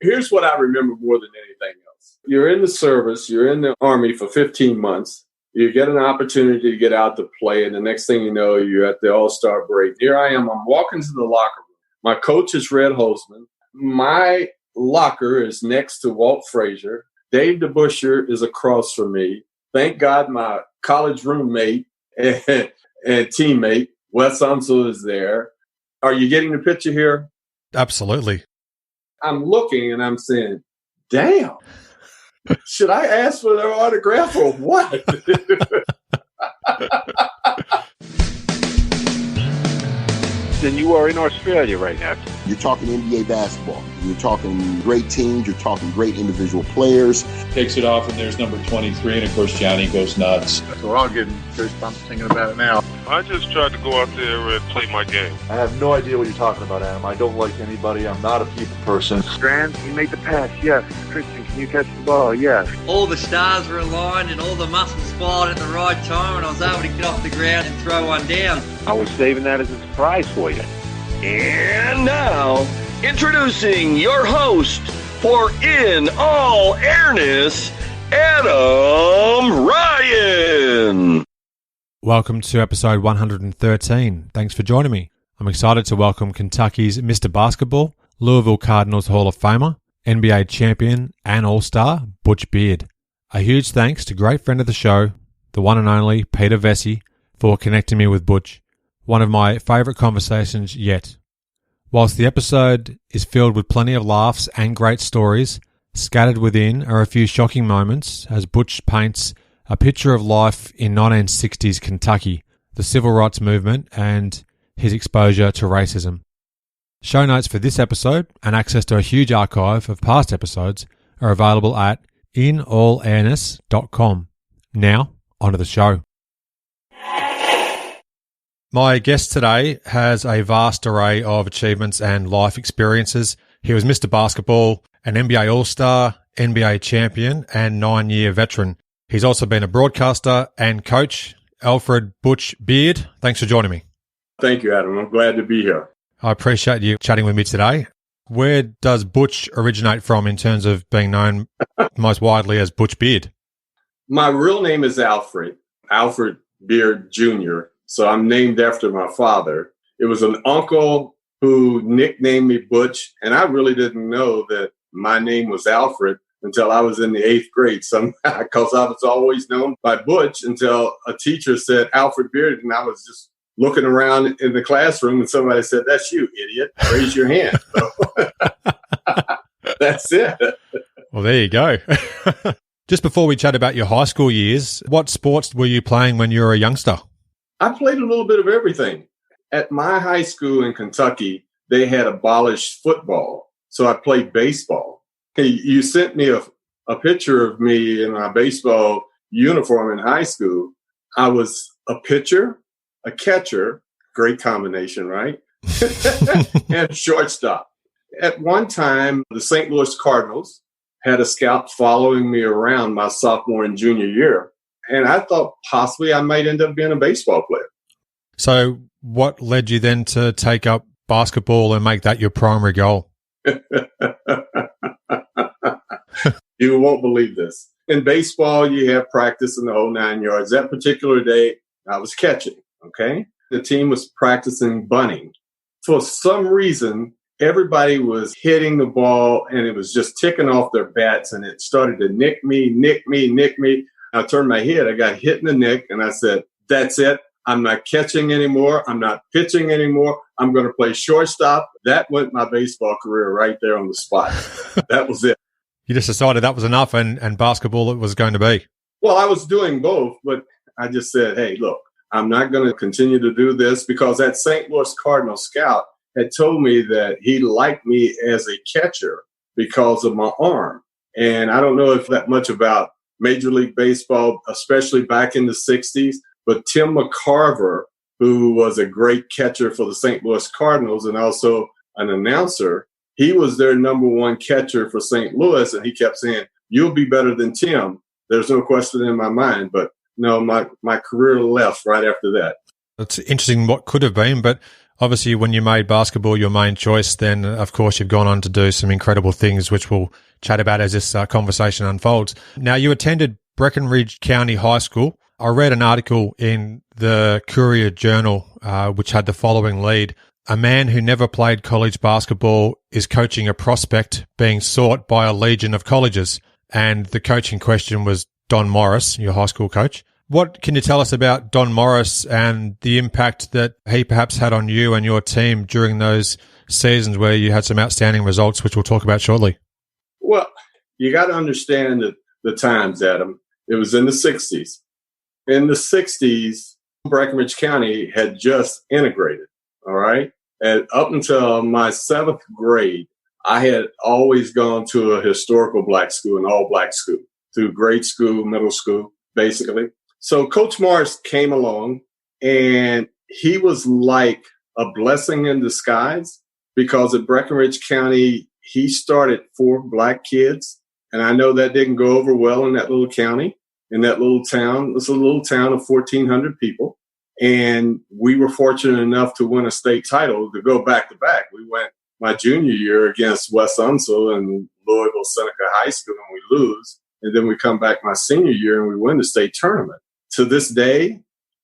Here's what I remember more than anything else. You're in the service, you're in the Army for 15 months. You get an opportunity to get out to play, and the next thing you know, you're at the All-Star break. Here I am. I'm walking to the locker room. My coach is Red Holzman. My locker is next to Walt Frazier. Dave DeBuscher is across from me. Thank God my college roommate and teammate, Wes Unseld, is there. Are you getting the picture here? Absolutely. I'm looking and I'm saying, damn, should I ask for their autograph or what? Then you are in Australia right now. You're talking NBA basketball. You're talking great teams. You're talking great individual players. Takes it off, and there's number 23, and of course Johnny goes nuts. So we're all getting goosebumps thinking about it now. I just tried to go out there and play my game. I have no idea what you're talking about, Adam. I don't like anybody. I'm not a people person. Strand, you make the pass, yes. Christian, can you catch the ball? Yes. All the stars were aligned and all the muscles fired at the right time, and I was able to get off the ground and throw one down. I was saving that as a surprise for you. And now, introducing your host for In All Airness, Adam Ryan. Welcome to episode 113. Thanks for joining me. I'm excited to welcome Kentucky's Mr. Basketball, Louisville Cardinals Hall of Famer, NBA champion and All-Star, Butch Beard. A huge thanks to great friend of the show, the one and only Peter Vesey, for connecting me with Butch. One of my favourite conversations yet. Whilst the episode is filled with plenty of laughs and great stories, scattered within are a few shocking moments as Butch paints a picture of life in 1960s Kentucky, the civil rights movement, and his exposure to racism. Show notes for this episode and access to a huge archive of past episodes are available at inallairness.com. Now, onto the show. My guest today has a vast array of achievements and life experiences. He was Mr. Basketball, an NBA All-Star, NBA champion, and 9-year veteran. He's also been a broadcaster and coach. Alfred Butch Beard, thanks for joining me. Thank you, Adam. I'm glad to be here. I appreciate you chatting with me today. Where does Butch originate from in terms of being known most widely as Butch Beard? My real name is Alfred Beard Jr., so I'm named after my father. It was an uncle who nicknamed me Butch, and I really didn't know that my name was Alfred until I was in the 8th grade somehow, because I was always known by Butch until a teacher said Alfred Beard, and I was just looking around in the classroom and somebody said, "That's you, idiot. Raise your hand." So, that's it. Well, there you go. Just before we chat about your high school years, what sports were you playing when you were a youngster? I played a little bit of everything. At my high school in Kentucky, they had abolished football, so I played baseball. Hey, you sent me a picture of me in my baseball uniform in high school. I was a pitcher, a catcher, great combination, right? And shortstop. At one time, the St. Louis Cardinals had a scout following me around my sophomore and junior year. And I thought possibly I might end up being a baseball player. So what led you then to take up basketball and make that your primary goal? You won't believe this. In baseball, you have practice in the whole 9 yards. That particular day, I was catching, okay? The team was practicing bunting. For some reason, everybody was hitting the ball, and it was just ticking off their bats, and it started to nick me. I turned my head. I got hit in the neck, and I said, that's it. I'm not catching anymore. I'm not pitching anymore. I'm going to play shortstop. That went my baseball career right there on the spot. That was it. You just decided that was enough and basketball it was going to be. Well, I was doing both, but I just said, hey, look, I'm not going to continue to do this because that St. Louis Cardinal scout had told me that he liked me as a catcher because of my arm. And I don't know if that much about Major League Baseball, especially back in the 60s, but Tim McCarver, who was a great catcher for the St. Louis Cardinals and also an announcer, he was their number one catcher for St. Louis, and he kept saying, "You'll be better than Tim." There's no question in my mind, but no, my career left right after that. It's interesting what could have been, but Obviously, when you made basketball your main choice, then, of course, you've gone on to do some incredible things, which we'll chat about as this conversation unfolds. Now, you attended Breckinridge County High School. I read an article in the Courier Journal, which had the following lead. A man who never played college basketball is coaching a prospect being sought by a legion of colleges. And the coach in question was Don Morris, your high school coach. What can you tell us about Don Morris and the impact that he perhaps had on you and your team during those seasons where you had some outstanding results, which we'll talk about shortly? Well, you got to understand the times, Adam. It was in the 60s. In the 60s, Breckinridge County had just integrated, all right? And up until my 7th grade, I had always gone to a historical black school, an all-black school, through grade school, middle school, basically. So Coach Morris came along, and he was like a blessing in disguise because at Breckinridge County, he started 4 black kids. And I know that didn't go over well in that little county, in that little town. It's a little town of 1,400 people. And we were fortunate enough to win a state title to go back to back. We went my junior year against West Unseld and Louisville Seneca High School, and we lose. And then we come back my senior year and we win the state tournament. To this day,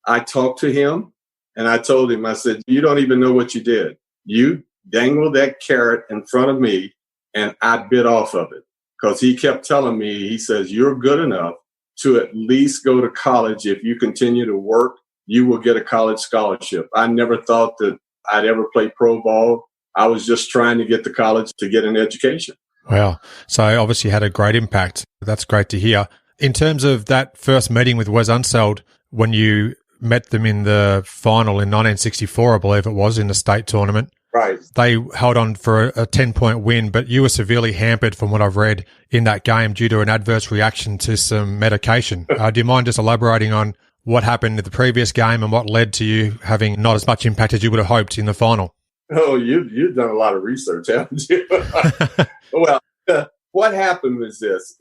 I talked to him and I told him, I said, you don't even know what you did. You dangled that carrot in front of me and I bit off of it because he kept telling me, he says, you're good enough to at least go to college. If you continue to work, you will get a college scholarship. I never thought that I'd ever play pro ball. I was just trying to get to college to get an education. Wow. So obviously had a great impact. That's great to hear. In terms of that first meeting with Wes Unseld, when you met them in the final in 1964, I believe it was, in the state tournament. Right. They held on for a 10-point win, but you were severely hampered from what I've read in that game due to an adverse reaction to some medication. Do you mind just elaborating on what happened in the previous game and what led to you having not as much impact as you would have hoped in the final? Oh, you've done a lot of research, haven't you? Well, what happened was this.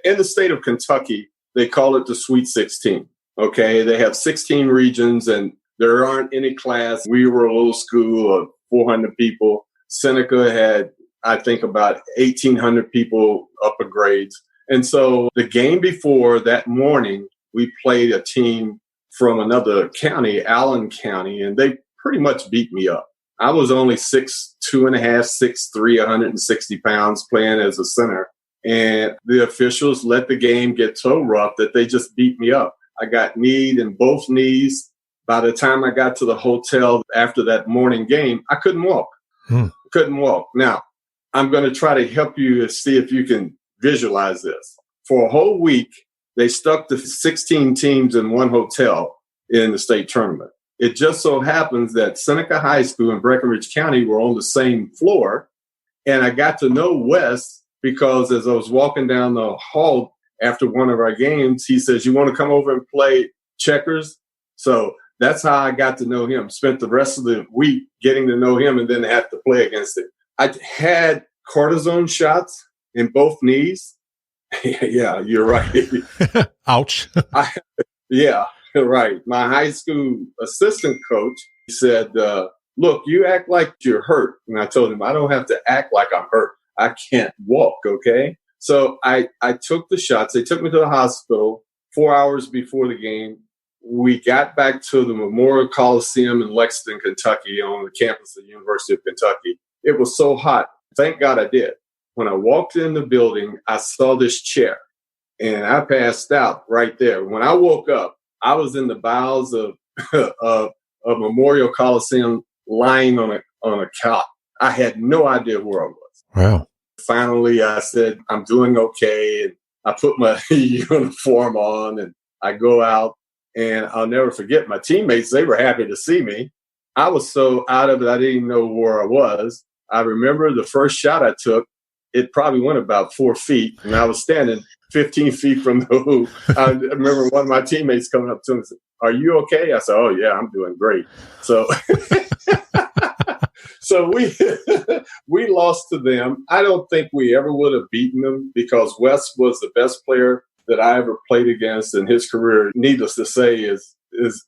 In the state of Kentucky, they call it the Sweet 16. Okay, they have 16 regions and there aren't any class. We were a little school of 400 people. Seneca had, I think, about 1,800 people upper grades. And so the game before that morning, we played a team from another county, Allen County, and they pretty much beat me up. I was only 6'2.5", 6'3", 160 pounds playing as a center. And the officials let the game get so rough that they just beat me up. I got kneed in both knees. By the time I got to the hotel after that morning game, I couldn't walk. Couldn't walk. Now, I'm going to try to help you see if you can visualize this. For a whole week, they stuck the 16 teams in one hotel in the state tournament. It just so happens that Seneca High School and Breckinridge County were on the same floor. And I got to know Wes because as I was walking down the hall after one of our games, he says, you want to come over and play checkers? So that's how I got to know him. Spent the rest of the week getting to know him and then had to play against him. I had cortisone shots in both knees. Yeah, you're right. Ouch. Yeah. Right. My high school assistant coach said, look, you act like you're hurt. And I told him, I don't have to act like I'm hurt. I can't walk. Okay. So I took the shots. They took me to the hospital 4 hours before the game. We got back to the Memorial Coliseum in Lexington, Kentucky on the campus of the University of Kentucky. It was so hot. Thank God I did. When I walked in the building, I saw this chair and I passed out right there. When I woke up, I was in the bowels of Memorial Coliseum lying on a cot. I had no idea where I was. Wow. Finally, I said, I'm doing okay. And I put my uniform on and I go out and I'll never forget my teammates. They were happy to see me. I was so out of it, I didn't even know where I was. I remember the first shot I took, it probably went about 4 feet and I was standing 15 feet from the hoop. I remember one of my teammates coming up to me and said, are you okay? I said, oh, yeah, I'm doing great. So so we lost to them. I don't think we ever would have beaten them because Wes was the best player that I ever played against, and his career, needless to say, is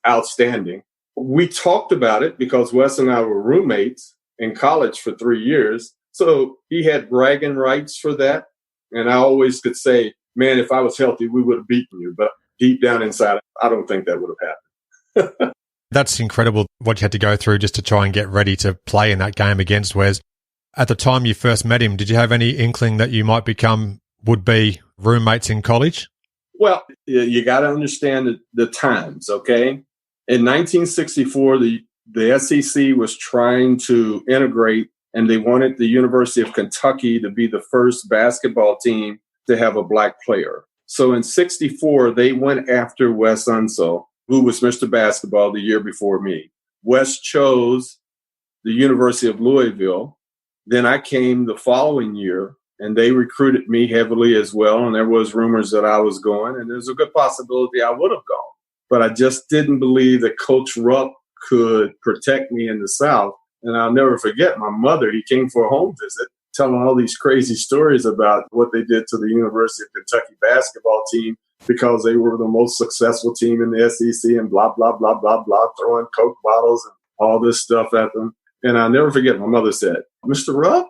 outstanding. we talked about it because Wes and I were roommates in college for 3 years. So he had bragging rights for that. And I always could say, man, if I was healthy, we would have beaten you. But deep down inside, I don't think that would have happened. That's incredible what you had to go through just to try and get ready to play in that game against Wes. At the time you first met him, did you have any inkling that you might become would-be roommates in college? Well, you got to understand the times, okay? In 1964, the SEC was trying to integrate, and they wanted the University of Kentucky to be the first basketball team to have a black player. So in 64, they went after Wes Unseld, who was Mr. Basketball the year before me. Wes chose the University of Louisville. Then I came the following year, and they recruited me heavily as well. And there was rumors that I was going, and there's a good possibility I would have gone. But I just didn't believe that Coach Rupp could protect me in the South. And I'll never forget my mother. He came for a home visit, telling all these crazy stories about what they did to the University of Kentucky basketball team because they were the most successful team in the SEC and blah, blah, blah, blah, blah, throwing Coke bottles and all this stuff at them. And I'll never forget, my mother said, Mr. Rupp,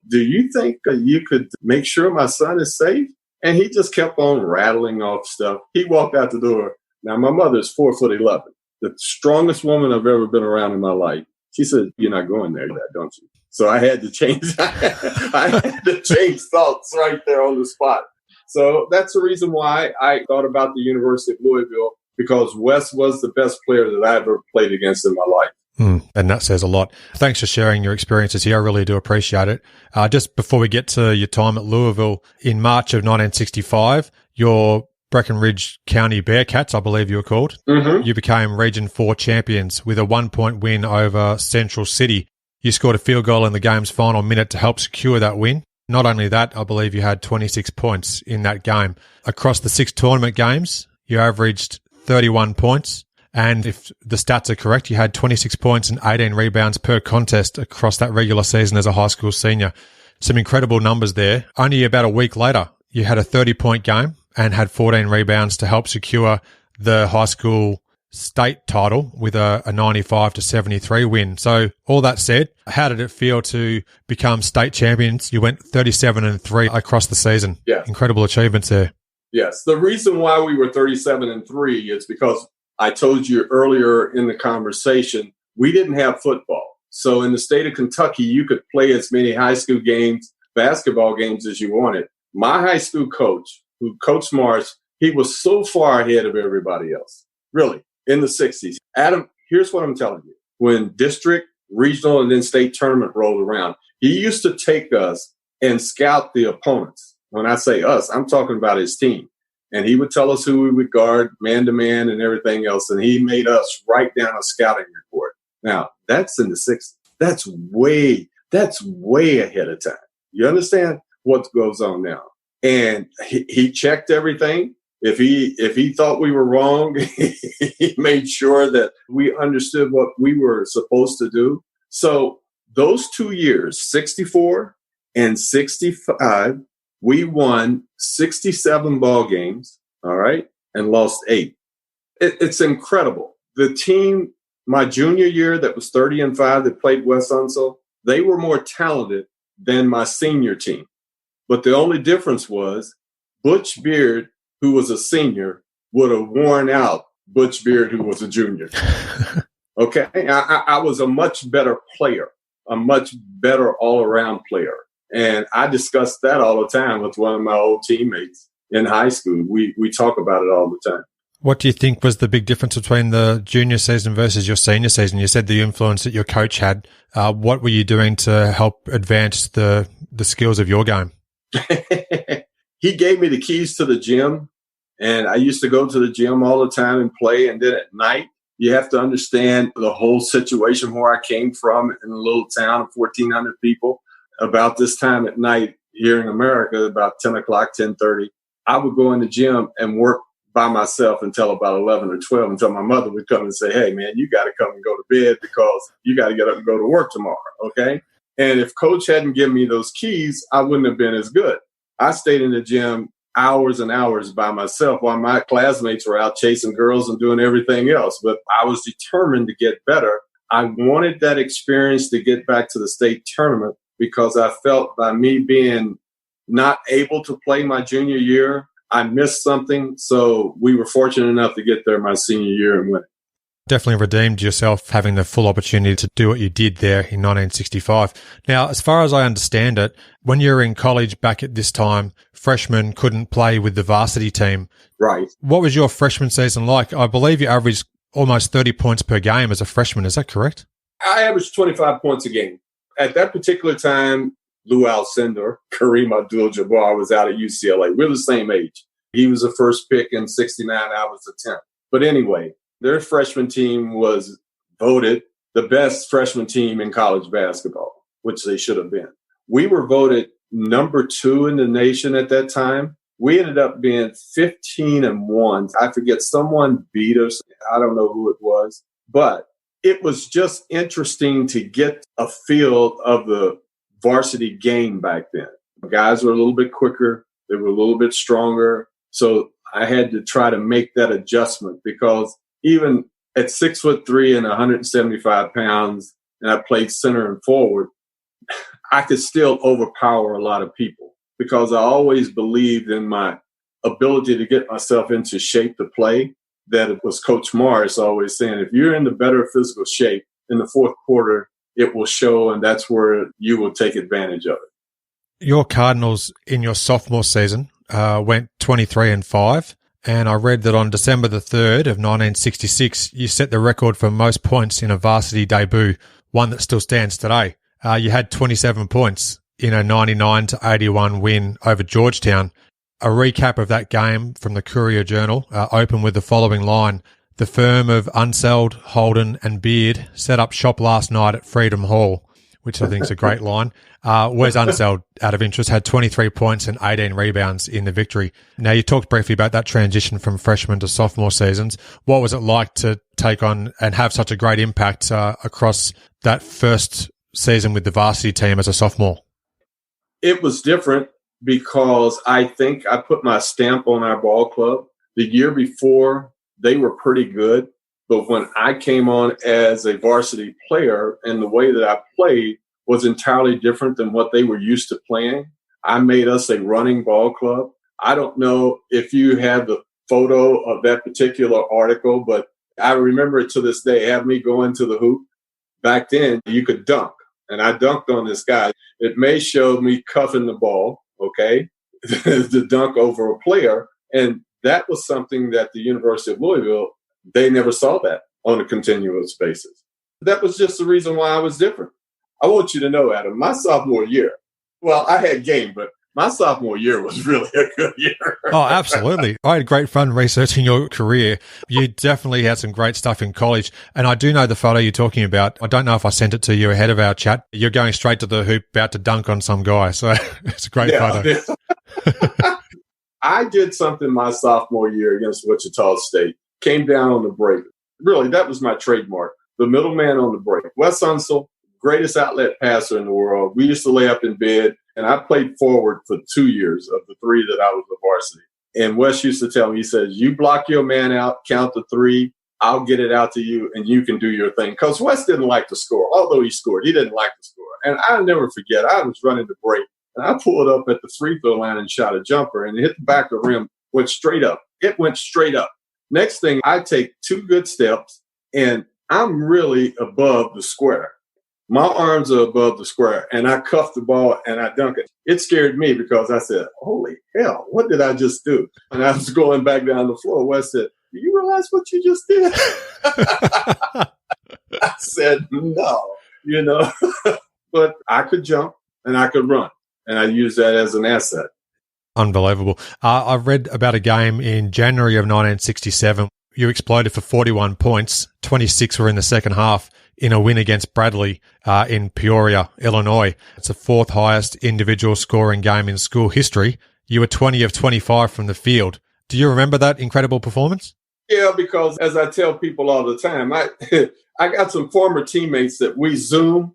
do you think you could make sure my son is safe? And he just kept on rattling off stuff. He walked out the door. Now, my mother's 4'11", the strongest woman I've ever been around in my life. She said, you're not going there, Dad, don't you? So I had to change. I had to change thoughts right there on the spot. So that's the reason why I thought about the University of Louisville, because Wes was the best player that I ever played against in my life. And that says a lot. Thanks for sharing your experiences here. I really do appreciate it. Just before we get to your time at Louisville, in March of 1965, your Breckenridge County Bearcats, I believe you were called, you became Region 4 champions with a 1-point win over Central City. You scored a field goal in the game's final minute to help secure that win. Not only that, I believe you had 26 points in that game. Across the 6 tournament games, you averaged 31 points. And if the stats are correct, you had 26 points and 18 rebounds per contest across that regular season as a high school senior. Some incredible numbers there. Only about a week later, you had a 30-point game and had 14 rebounds to help secure the high school state title with a 95-73 win. So all that said, how did it feel to become state champions? You went 37-3 across the season. Yeah. Incredible achievements there. Yes. The reason why we were 37-3 is because I told you earlier in the conversation, we didn't have football. So in the state of Kentucky, you could play as many high school games, basketball games as you wanted. My high school coach, who coached March, he was so far ahead of everybody else, really, in the 60s. Adam, here's what I'm telling you. When district, regional, and then state tournament rolled around, he used to take us and scout the opponents. When I say us, I'm talking about his team. And he would tell us who we would guard, man-to-man, and everything else. And he made us write down a scouting report. Now, that's in the 60s. That's way ahead of time. You understand what goes on now? And he checked everything. If he thought we were wrong, he made sure that we understood what we were supposed to do. So those 2 years, 64 and 65, we won 67 ball games, all right, and lost 8. It's incredible. The team, my junior year, that was 30-5, that played Wes Unseld, they were more talented than my senior team. But the only difference was Butch Beard, who was a senior, would have worn out Butch Beard, who was a junior. Okay? I was a much better player, a much better all-around player. And I discussed that all the time with one of my old teammates in high school. We talk about it all the time. What do you think was the big difference between the junior season versus your senior season? You said the influence that your coach had. What were you doing to help advance the skills of your game? He gave me the keys to the gym, and I used to go to the gym all the time and play. And then at night, you have to understand the whole situation where I came from in a little town of 1,400 people. About this time at night here in America, about 10 o'clock, 10:30, I would go in the gym and work by myself until about 11 or 12, until my mother would come and say, hey, man, you got to come and go to bed because you got to get up and go to work tomorrow, okay? And if Coach hadn't given me those keys, I wouldn't have been as good. I stayed in the gym hours and hours by myself while my classmates were out chasing girls and doing everything else. But I was determined to get better. I wanted that experience to get back to the state tournament because I felt by me being not able to play my junior year, I missed something. So we were fortunate enough to get there my senior year and win. Definitely redeemed yourself having the full opportunity to do what you did there in 1965. Now, as far as I understand it, when you were in college back at this time, freshmen couldn't play with the varsity team. Right. What was your freshman season like? I believe you averaged almost 30 points per game as a freshman. Is that correct? I averaged 25 points a game. At that particular time, Lou Alcindor, Kareem Abdul-Jabbar was out at UCLA. We're the same age. He was the first pick in 69. I was the 10th. But anyway, their freshman team was voted the best freshman team in college basketball, which they should have been. We were voted number 2 in the nation at that time. We ended up being 15-1. I forget, someone beat us. I don't know who it was. But it was just interesting to get a feel of the varsity game back then. The guys were a little bit quicker. They were a little bit stronger. So I had to try to make that adjustment because even at 6'3" and 175 pounds, and I played center and forward, I could still overpower a lot of people because I always believed in my ability to get myself into shape to play. That it was Coach Morris always saying, if you're in the better physical shape in the fourth quarter, it will show, and that's where you will take advantage of it. Your Cardinals in your sophomore season went 23-5. And I read that on December the 3rd of 1966, you set the record for most points in a varsity debut, one that still stands today. You had 27 points in a 99-81 win over Georgetown. A recap of that game from the Courier-Journal opened with the following line. The firm of Unseld, Holden and Beard set up shop last night at Freedom Hall, which I think is a great line. Wes Unseld, out of interest, had 23 points and 18 rebounds in the victory. Now, you talked briefly about that transition from freshman to sophomore seasons. What was it like to take on and have such a great impact across that first season with the varsity team as a sophomore? It was different because I think I put my stamp on our ball club. The year before, they were pretty good. But when I came on as a varsity player and the way that I played was entirely different than what they were used to playing. I made us a running ball club. I don't know if you have the photo of that particular article, but I remember it to this day, have me go into the hoop. Back then, you could dunk, and I dunked on this guy. It may show me cuffing the ball, okay, to dunk over a player. And that was something that the University of Louisville, they never saw that on a continuous basis. That was just the reason why I was different. I want you to know, Adam, my sophomore year, well, I had game, but my sophomore year was really a good year. Oh, absolutely. I had great fun researching your career. You definitely had some great stuff in college. And I do know the photo you're talking about. I don't know if I sent it to you ahead of our chat. You're going straight to the hoop, about to dunk on some guy. So it's a great photo. I did something my sophomore year against Wichita State. Came down on the break. Really, that was my trademark. The middleman on the break. Wes Unseld, greatest outlet passer in the world. We used to lay up in bed, and I played forward for 2 years of the 3 that I was a varsity. And Wes used to tell me, he says, you block your man out, count to 3, I'll get it out to you, and you can do your thing. Because Wes didn't like to score. Although he scored, he didn't like to score. And I'll never forget, I was running the break, and I pulled up at the free throw line and shot a jumper, and it hit the back of the rim, went straight up. It went straight up. Next thing, I take 2 good steps, and I'm really above the square. My arms are above the square, and I cuff the ball, and I dunk it. It scared me because I said, holy hell, what did I just do? And I was going back down the floor. Wes said, do you realize what you just did? I said, no, but I could jump, and I could run, and I used that as an asset. Unbelievable. I read about a game in January of 1967. You exploded for 41 points. 26 were in the second half in a win against Bradley in Peoria, Illinois. It's the 4th highest individual scoring game in school history. You were 20 of 25 from the field. Do you remember that incredible performance? Yeah, because as I tell people all the time, I got some former teammates that we Zoom,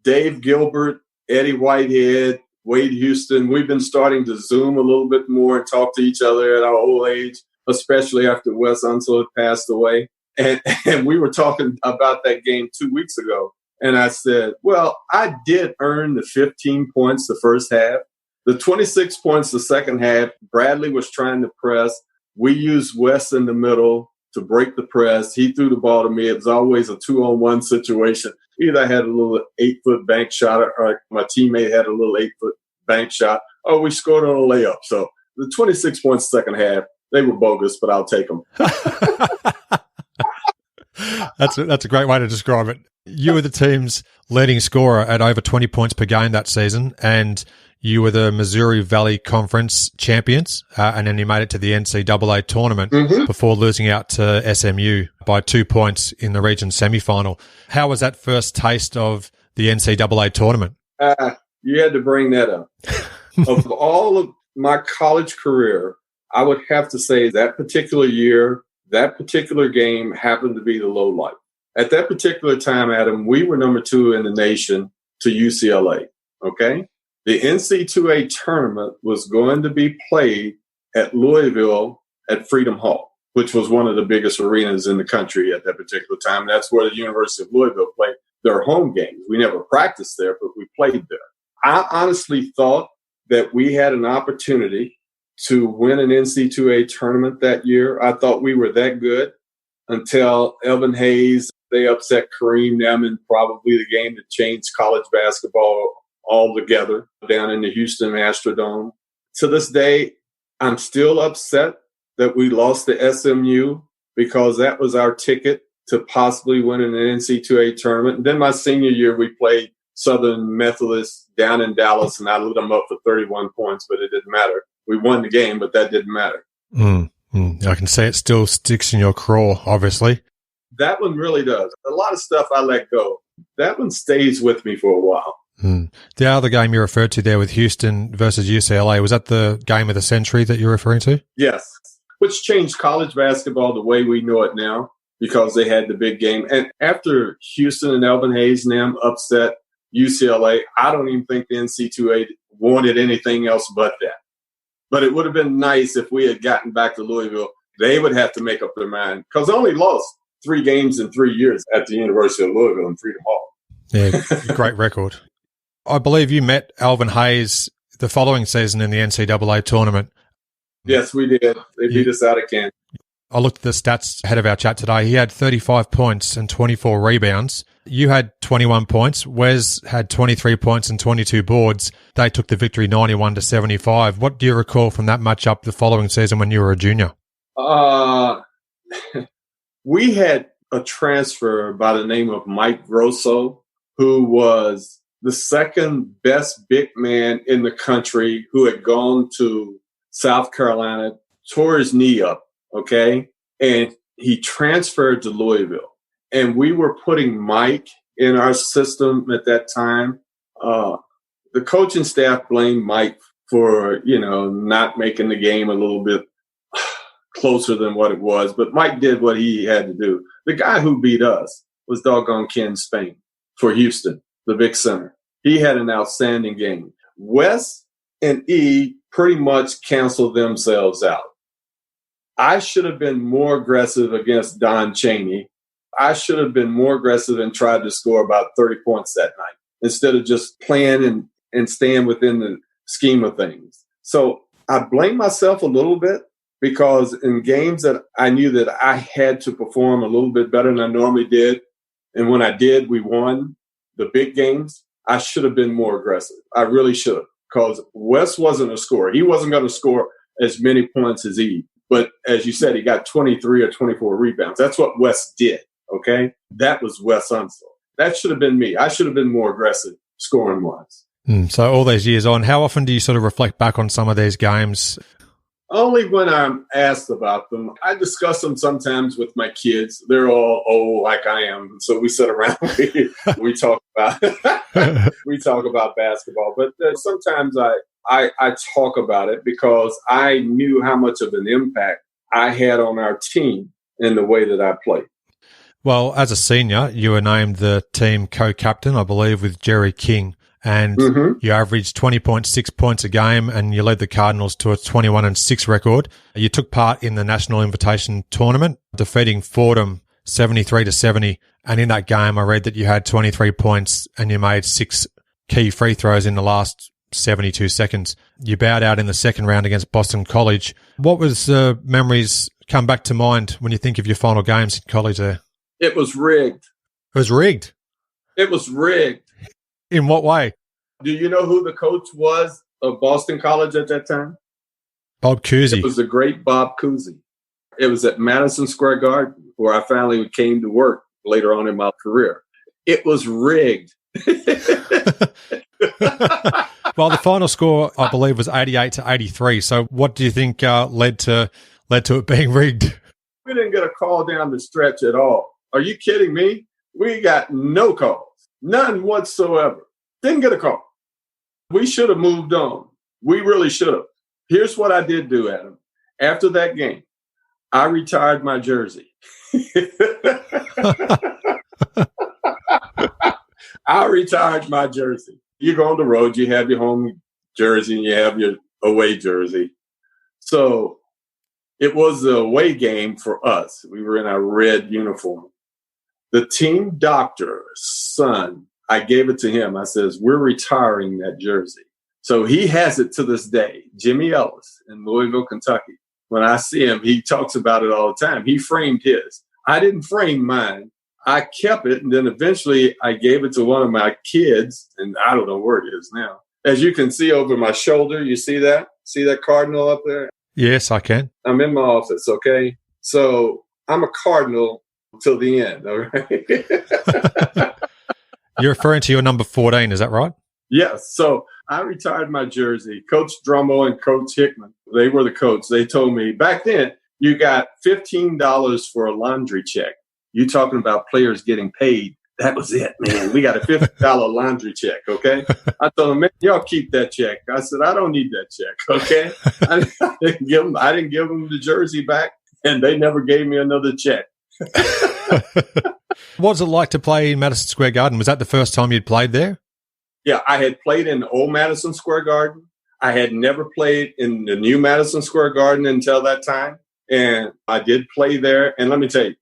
Dave Gilbert, Eddie Whitehead, Wade Houston. We've been starting to Zoom a little bit more and talk to each other at our old age, especially after Wes Unseld had passed away. And we were talking about that game 2 weeks ago. And I said, well, I did earn the 15 points the first half. The 26 points the second half, Bradley was trying to press. We used Wes in the middle to break the press. He threw the ball to me. It was always a 2-on-1 situation. Either I had a little 8-foot bank shot or my teammate had a little 8-foot bank shot. Oh, we scored on a layup. So the 26 points second half, they were bogus, but I'll take them. That's a great way to describe it. You were the team's leading scorer at over 20 points per game that season, and you were the Missouri Valley Conference champions, and then you made it to the NCAA tournament before losing out to SMU by 2 points in the region semifinal. How was that first taste of the NCAA tournament? You had to bring that up. Of all of my college career, I would have to say that particular year, that particular game happened to be the low light. At that particular time, Adam, we were number 2 in the nation to UCLA, okay? The NCAA tournament was going to be played at Louisville at Freedom Hall, which was one of the biggest arenas in the country at that particular time. That's where the University of Louisville played their home games. We never practiced there, but we played there. I honestly thought that we had an opportunity to win an NCAA tournament that year. I thought we were that good until Evan Hayes, they upset Kareem Newman, probably the game that changed college basketball altogether down in the Houston Astrodome. To this day, I'm still upset that we lost to SMU because that was our ticket to possibly win an NCAA tournament. And then my senior year, we played Southern Methodist down in Dallas, and I lit them up for 31 points, but it didn't matter. We won the game, but that didn't matter. I can say it still sticks in your craw, obviously. That one really does. A lot of stuff I let go. That one stays with me for a while. The other game you referred to there with Houston versus UCLA, was that the game of the century that you're referring to? Yes, which changed college basketball the way we know it now because they had the big game. And after Houston and Elvin Hayes and them upset UCLA, I don't even think the NCAA wanted anything else but that. But it would have been nice if we had gotten back to Louisville. They would have to make up their mind because they only lost 3 games in 3 years at the University of Louisville in Freedom Hall. Yeah, great record. I believe you met Alvin Hayes the following season in the NCAA tournament. Yes, we did. They beat us out of Kansas. I looked at the stats ahead of our chat today. He had 35 points and 24 rebounds. You had 21 points. Wes had 23 points and 22 boards. They took the victory 91-75. What do you recall from that matchup the following season when you were a junior? We had a transfer by the name of Mike Grosso, who was the second best big man in the country, who had gone to South Carolina, tore his knee up, okay? And he transferred to Louisville. And we were putting Mike in our system at that time. The coaching staff blamed Mike for, not making the game a little bit closer than what it was. But Mike did what he had to do. The guy who beat us was doggone Ken Spain for Houston, the big center. He had an outstanding game. Wes and E pretty much canceled themselves out. I should have been more aggressive against Don Chaney. I should have been more aggressive and tried to score about 30 points that night instead of just playing and staying within the scheme of things. So I blame myself a little bit because in games that I knew that I had to perform a little bit better than I normally did, and when I did, we won the big games, I should have been more aggressive. I really should have, because Wes wasn't a scorer. He wasn't going to score as many points as E. But as you said, he got 23 or 24 rebounds. That's what Wes did, okay? That was Wes Unseld. That should have been me. I should have been more aggressive scoring-wise. So all these years on, how often do you sort of reflect back on some of these games? Only when I'm asked about them. I discuss them sometimes with my kids. They're all old like I am. So we sit around, we talk about we talk about basketball. But sometimes I talk about it because I knew how much of an impact I had on our team in the way that I played. Well, as a senior, you were named the team co-captain, I believe, with Jerry King and you averaged 20.6 points a game, and you led the Cardinals to a 21-6 record. You took part in the National Invitation Tournament, defeating Fordham 73-70. And in that game, I read that you had 23 points and you made 6 key free throws in the last 72 seconds. You bowed out in the second round against Boston College. What was memories come back to mind when you think of your final games in college there? It was rigged. It was rigged? It was rigged. In what way? Do you know who the coach was of Boston College at that time? Bob Cousy. It was the great Bob Cousy. It was at Madison Square Garden where I finally came to work later on in my career. It was rigged. Well, the final score, I believe, was 88-83. So what do you think led to it being rigged? We didn't get a call down the stretch at all. Are you kidding me? We got no calls. None whatsoever. Didn't get a call. We should have moved on. We really should have. Here's what I did do, Adam. After that game, I retired my jersey. I retired my jersey. You go on the road, you have your home jersey and you have your away jersey. So it was the away game for us. We were in our red uniform. The team doctor's son, I gave it to him. I says, we're retiring that jersey. So he has it to this day. Jimmy Ellis in Louisville, Kentucky. When I see him, he talks about it all the time. He framed his. I didn't frame mine. I kept it, and then eventually I gave it to one of my kids, and I don't know where it is now. As you can see over my shoulder, you see that? See that cardinal up there? Yes, I can. I'm in my office, okay? So I'm a cardinal till the end, all right? You're referring to your number 14, is that right? Yes. So I retired my jersey. Coach Drummo and Coach Hickman, they were the coach. They told me, back then, you got $15 for a laundry check. You talking about players getting paid. That was it, man. We got a $50 laundry check, okay? I told them, man, y'all keep that check. I said, I don't need that check, okay? I didn't give them the jersey back, and they never gave me another check. What was it like to play in Madison Square Garden? Was that the first time you'd played there? Yeah, I had played in the old Madison Square Garden. I had never played in the new Madison Square Garden until that time. And I did play there. And let me tell you,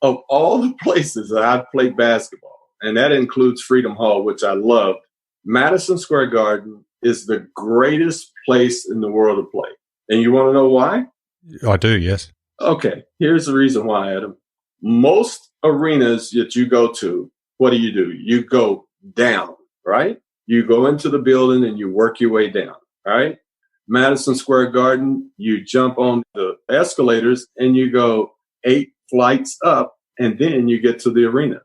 of all the places that I've played basketball, and that includes Freedom Hall, which I loved, Madison Square Garden is the greatest place in the world to play. And you want to know why? I do, yes. Okay, here's the reason why, Adam. Most arenas that you go to, what do? You go down, right? You go into the building and you work your way down, right? Madison Square Garden, you jump on the escalators and you go 8 flights up, and then you get to the arena.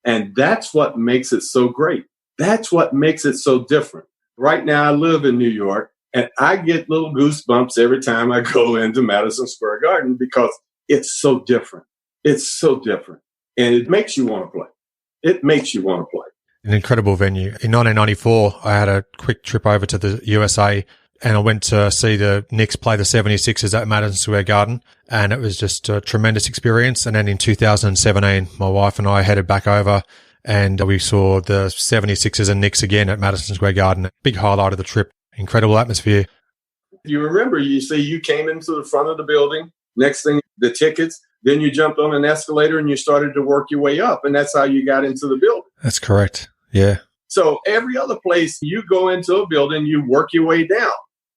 And that's what makes it so great. That's what makes it so different. Right now, I live in New York, and I get little goosebumps every time I go into Madison Square Garden because it's so different. It's so different. And it makes you want to play. It makes you want to play. An incredible venue. In 1994, I had a quick trip over to the USA, and I went to see the Knicks play the 76ers at Madison Square Garden, and it was just a tremendous experience. And then in 2017, my wife and I headed back over, and we saw the 76ers and Knicks again at Madison Square Garden. Big highlight of the trip. Incredible atmosphere. You remember, you say you came into the front of the building, next thing, the tickets, then you jumped on an escalator and you started to work your way up, and that's how you got into the building. That's correct. Yeah. So every other place you go into a building, you work your way down.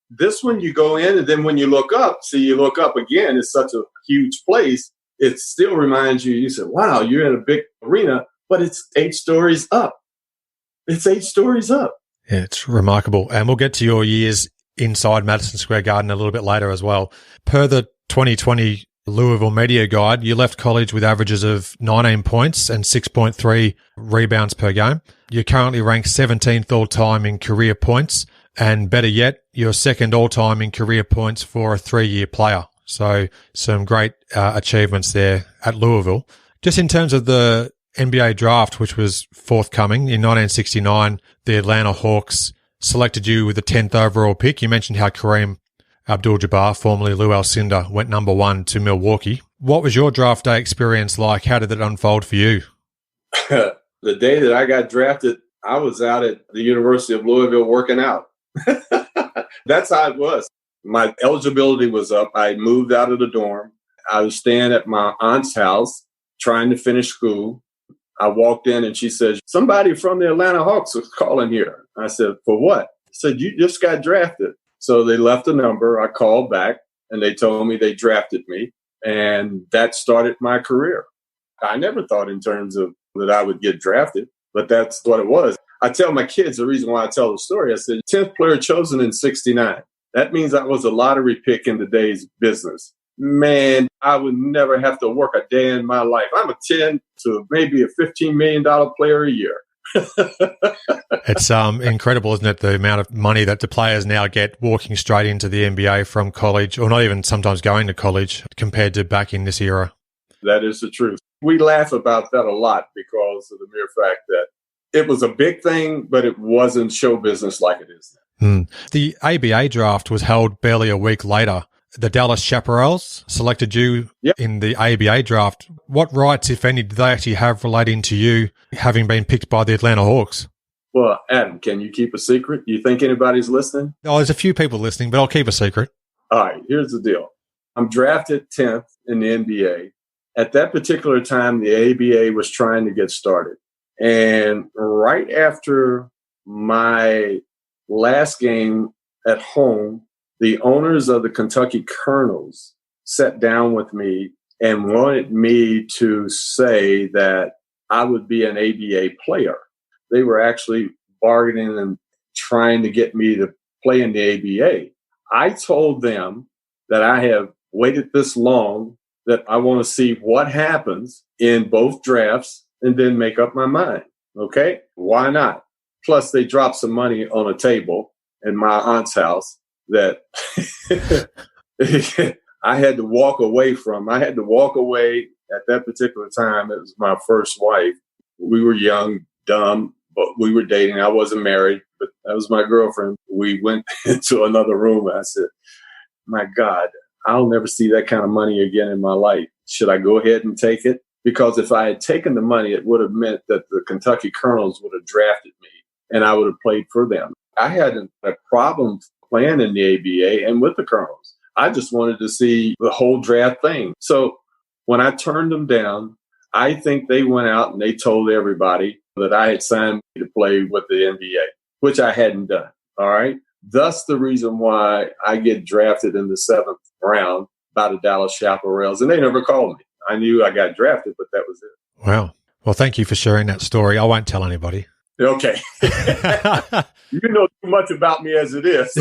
This one you go in, and then when you look up, you look up again, it's such a huge place. It still reminds you, you said, wow, you're in a big arena, but it's 8 stories up. It's 8 stories up. Yeah, it's remarkable. And we'll get to your years inside Madison Square Garden a little bit later as well. Per the 2020 Louisville Media Guide, you left college with averages of 19 points and 6.3 rebounds per game. You're currently ranked 17th all-time in career points, and better yet, you're second all-time in career points for a 3-year player. So some great achievements there at Louisville. Just in terms of the NBA draft, which was forthcoming in 1969, the Atlanta Hawks selected you with the 10th overall pick. You mentioned how Kareem Abdul-Jabbar, formerly Lou Alcindor, went number 1 to Milwaukee. What was your draft day experience like? How did it unfold for you? The day that I got drafted, I was out at the University of Louisville working out. That's how it was. My eligibility was up. I moved out of the dorm. I was staying at my aunt's house trying to finish school. I walked in and she said, somebody from the Atlanta Hawks was calling here. I said, for what? She said, you just got drafted. So they left a number. I called back and they told me they drafted me. And that started my career. I never thought in terms of that I would get drafted, but that's what it was. I tell my kids the reason why I tell the story. I said, 10th player chosen in 1969. That means I was a lottery pick in today's business. Man, I would never have to work a day in my life. I'm a 10 to maybe a $15 million player a year. It's incredible, isn't it, the amount of money that the players now get walking straight into the NBA from college, or not even sometimes going to college, compared to back in this era. That is the truth. We laugh about that a lot because of the mere fact that it was a big thing, but it wasn't show business like it is now. The ABA draft was held barely a week later. The Dallas Chaparrals selected you in the ABA draft. What rights, if any, did they actually have relating to you having been picked by the Atlanta Hawks? Well, Adam, can you keep a secret? You think anybody's listening? Oh, there's a few people listening, but I'll keep a secret. All right, here's the deal. I'm drafted 10th in the NBA. At that particular time, the ABA was trying to get started. And right after my last game at home, the owners of the Kentucky Colonels sat down with me and wanted me to say that I would be an ABA player. They were actually bargaining and trying to get me to play in the ABA. I told them that I have waited this long, that I want to see what happens in both drafts and then make up my mind. Okay? Why not? Plus, they dropped some money on a table in my aunt's house that I had to walk away from. I had to walk away at that particular time. It was my first wife. We were young, dumb, but we were dating. I wasn't married, but that was my girlfriend. We went into another room. And I said, my God, I'll never see that kind of money again in my life. Should I go ahead and take it? Because if I had taken the money, it would have meant that the Kentucky Colonels would have drafted me and I would have played for them. I had a problem playing in the ABA and with the Colonels. I just wanted to see the whole draft thing. So when I turned them down, I think they went out and they told everybody that I had signed to play with the NBA, which I hadn't done. All right. Thus the reason why I get drafted in the 7th round by the Dallas Chaparrals. And they never called me. I knew I got drafted, but that was it. Wow. Well, thank you for sharing that story. I won't tell anybody. Okay. You know too much about me as it is.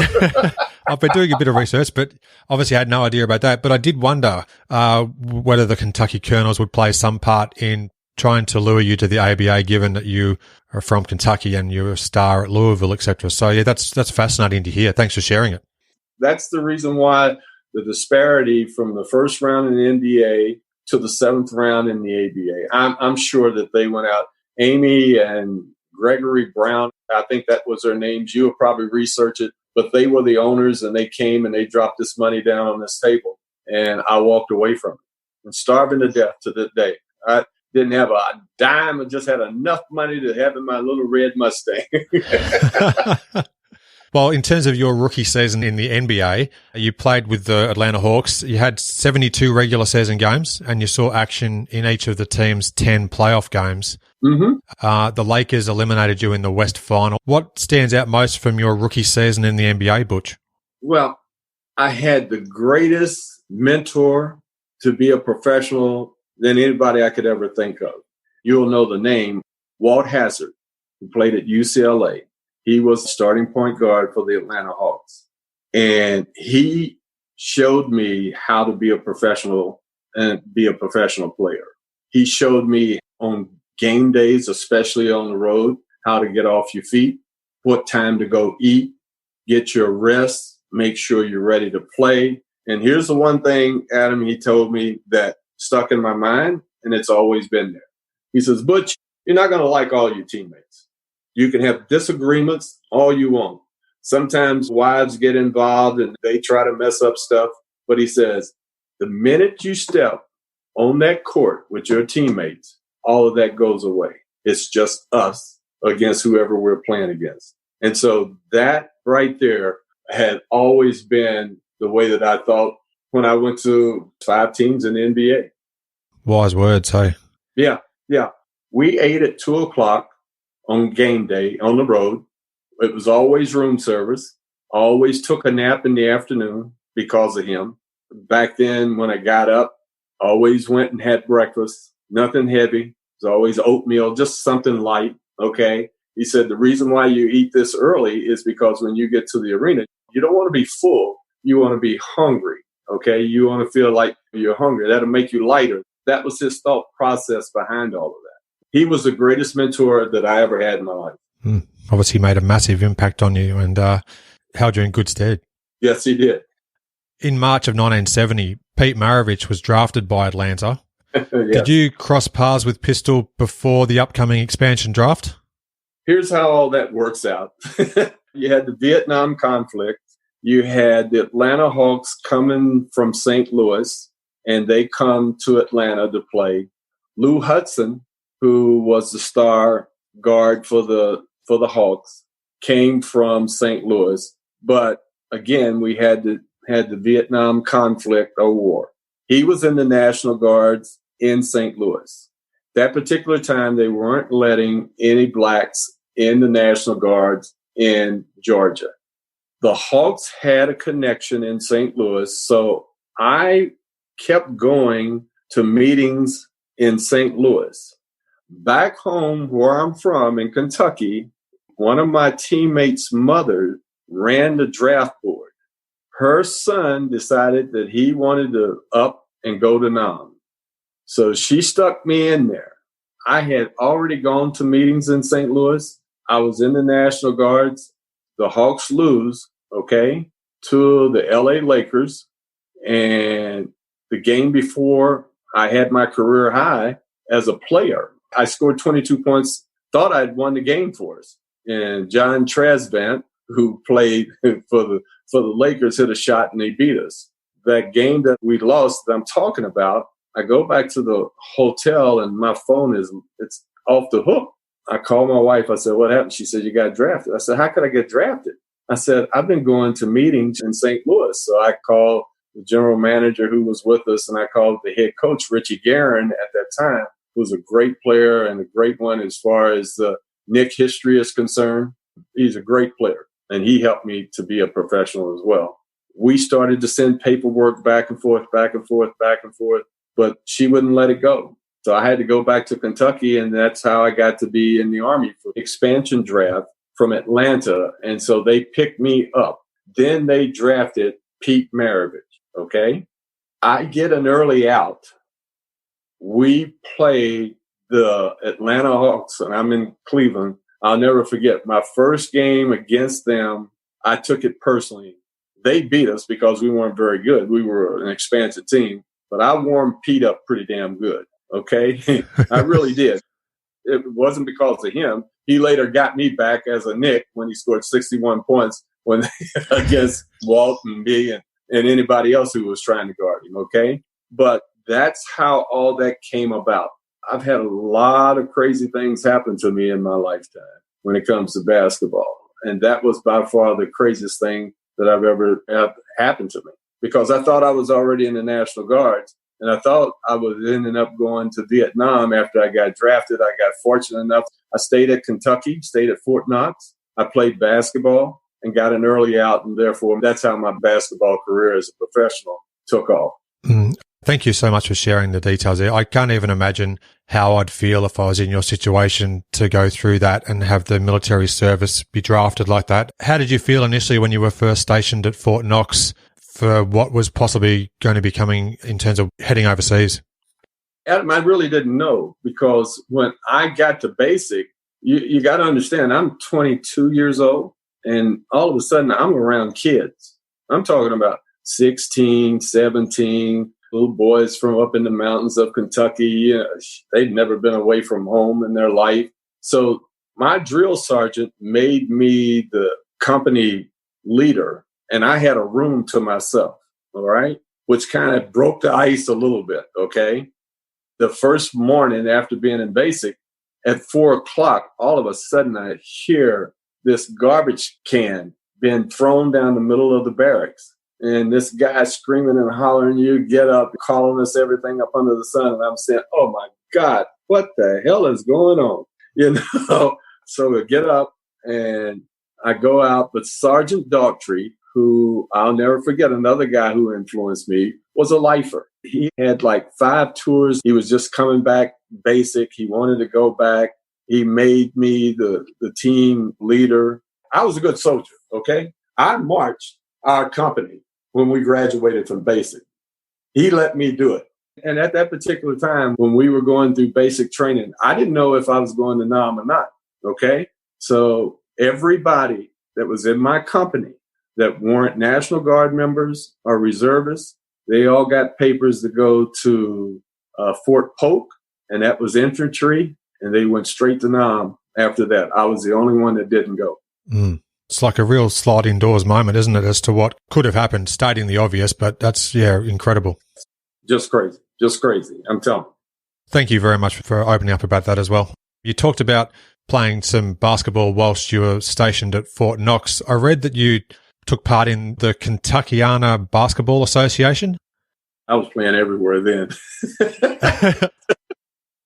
I've been doing a bit of research, but obviously I had no idea about that. But I did wonder whether the Kentucky Colonels would play some part in trying to lure you to the ABA, given that you are from Kentucky and you're a star at Louisville, etc. So, yeah, that's fascinating to hear. Thanks for sharing it. That's the reason why the disparity from the first round in the NBA to the 7th round in the ABA. I'm sure that they went out. Amy and Gregory Brown, I think that was their names. You will probably research it, but they were the owners and they came and they dropped this money down on this table and I walked away from it. I'm starving to death to this day. I didn't have a dime and just had enough money to have in my little red Mustang. Well, in terms of your rookie season in the NBA, you played with the Atlanta Hawks. You had 72 regular season games and you saw action in each of the team's 10 playoff games. Mm-hmm. The Lakers eliminated you in the West Final. What stands out most from your rookie season in the NBA, Butch? Well, I had the greatest mentor to be a professional than anybody I could ever think of. You'll know the name, Walt Hazzard, who played at UCLA. He was starting point guard for the Atlanta Hawks. And he showed me how to be a professional and be a professional player. He showed me on game days, especially on the road, how to get off your feet, what time to go eat, get your rest, make sure you're ready to play. And here's the one thing, Adam, he told me that stuck in my mind, and it's always been there. He says, Butch, you're not going to like all your teammates. You can have disagreements all you want. Sometimes wives get involved and they try to mess up stuff. But he says, the minute you step on that court with your teammates, all of that goes away. It's just us against whoever we're playing against. And so that right there had always been the way that I thought when I went to 5 teams in the NBA. Wise words, hey? Yeah. We ate at 2:00 on game day on the road. It was always room service. Always took a nap in the afternoon because of him. Back then, when I got up, always went and had breakfast. Nothing heavy. It was always oatmeal, just something light. Okay. He said, the reason why you eat this early is because when you get to the arena, you don't want to be full. You want to be hungry. Okay. You want to feel like you're hungry. That'll make you lighter. That was his thought process behind all of that. He was the greatest mentor that I ever had in my life. Obviously made a massive impact on you and held you in good stead. Yes, he did. In March of 1970, Pete Maravich was drafted by Atlanta. Yes. Did you cross paths with Pistol before the upcoming expansion draft? Here's how all that works out. You had the Vietnam conflict. You had the Atlanta Hawks coming from St. Louis, and they come to Atlanta to play. Lou Hudson, who was the star guard for the Hawks, came from St. Louis. But again, we had the Vietnam conflict or war. He was in the National Guards in St. Louis. That particular time, they weren't letting any blacks in the National Guards in Georgia. The Hawks had a connection in St. Louis, so I kept going to meetings in St. Louis. Back home where I'm from in Kentucky, one of my teammates' mother ran the draft board. Her son decided that he wanted to up and go to Nam. So she stuck me in there. I had already gone to meetings in St. Louis. I was in the National Guards. The Hawks lose, okay, to the LA Lakers. And the game before, I had my career high as a player. I scored 22 points, thought I'd won the game for us. And John Trasvant, who played for the Lakers, hit a shot and they beat us. That game that we lost that I'm talking about, I go back to the hotel and my phone it's off the hook. I called my wife. I said, what happened? She said, you got drafted. I said, how could I get drafted? I said, I've been going to meetings in St. Louis. So I called the general manager who was with us, and I called the head coach, Richie Guerin, at that time, who was a great player and a great one as far as the Knicks history is concerned. He's a great player, and he helped me to be a professional as well. We started to send paperwork back and forth, but she wouldn't let it go. So I had to go back to Kentucky, and that's how I got to be in the Army for the expansion draft from Atlanta. And so they picked me up. Then they drafted Pete Maravich, okay? I get an early out. We play the Atlanta Hawks, and I'm in Cleveland. I'll never forget my first game against them. I took it personally. They beat us because we weren't very good. We were an expansive team, but I warmed Pete up pretty damn good. Okay. I really did. It wasn't because of him. He later got me back as a Knick when he scored 61 points against Walt and me and anybody else who was trying to guard him. Okay. But that's how all that came about. I've had a lot of crazy things happen to me in my lifetime when it comes to basketball. And that was by far the craziest thing that I've ever had happened to me, because I thought I was already in the National Guards. And I thought I was ending up going to Vietnam after I got drafted. I got fortunate enough. I stayed at Kentucky, stayed at Fort Knox. I played basketball and got an early out. And therefore, that's how my basketball career as a professional took off. Thank you so much for sharing the details there. I can't even imagine how I'd feel if I was in your situation to go through that and have the military service be drafted like that. How did you feel initially when you were first stationed at Fort Knox for what was possibly going to be coming in terms of heading overseas? Adam, I really didn't know, because when I got to basic, you got to understand, I'm 22 years old, and all of a sudden I'm around kids. I'm talking about 16, 17, little boys from up in the mountains of Kentucky. You know, they'd never been away from home in their life. So my drill sergeant made me the company leader, and I had a room to myself, all right, which kind of broke the ice a little bit, okay? The first morning after being in basic, at 4:00, all of a sudden I hear this garbage can being thrown down the middle of the barracks. And this guy screaming and hollering, you get up, calling us everything up under the sun. And I'm saying, oh my God, what the hell is going on? So we get up and I go out, but Sergeant Daughtry, who I'll never forget, another guy who influenced me, was a lifer. He had like 5 tours. He was just coming back basic. He wanted to go back. He made me the team leader. I was a good soldier, okay? I marched our company when we graduated from basic. He let me do it. And at that particular time, when we were going through basic training, I didn't know if I was going to NAM or not, okay? So everybody that was in my company that weren't National Guard members or reservists, they all got papers to go to Fort Polk, and that was infantry, and they went straight to NAM after that. I was the only one that didn't go. Mm. It's like a real sliding doors moment, isn't it, as to what could have happened, stating the obvious, but that's, incredible. Just crazy. I'm telling you. Thank you very much for opening up about that as well. You talked about playing some basketball whilst you were stationed at Fort Knox. I read that you took part in the Ncaa Basketball Association. I was playing everywhere then.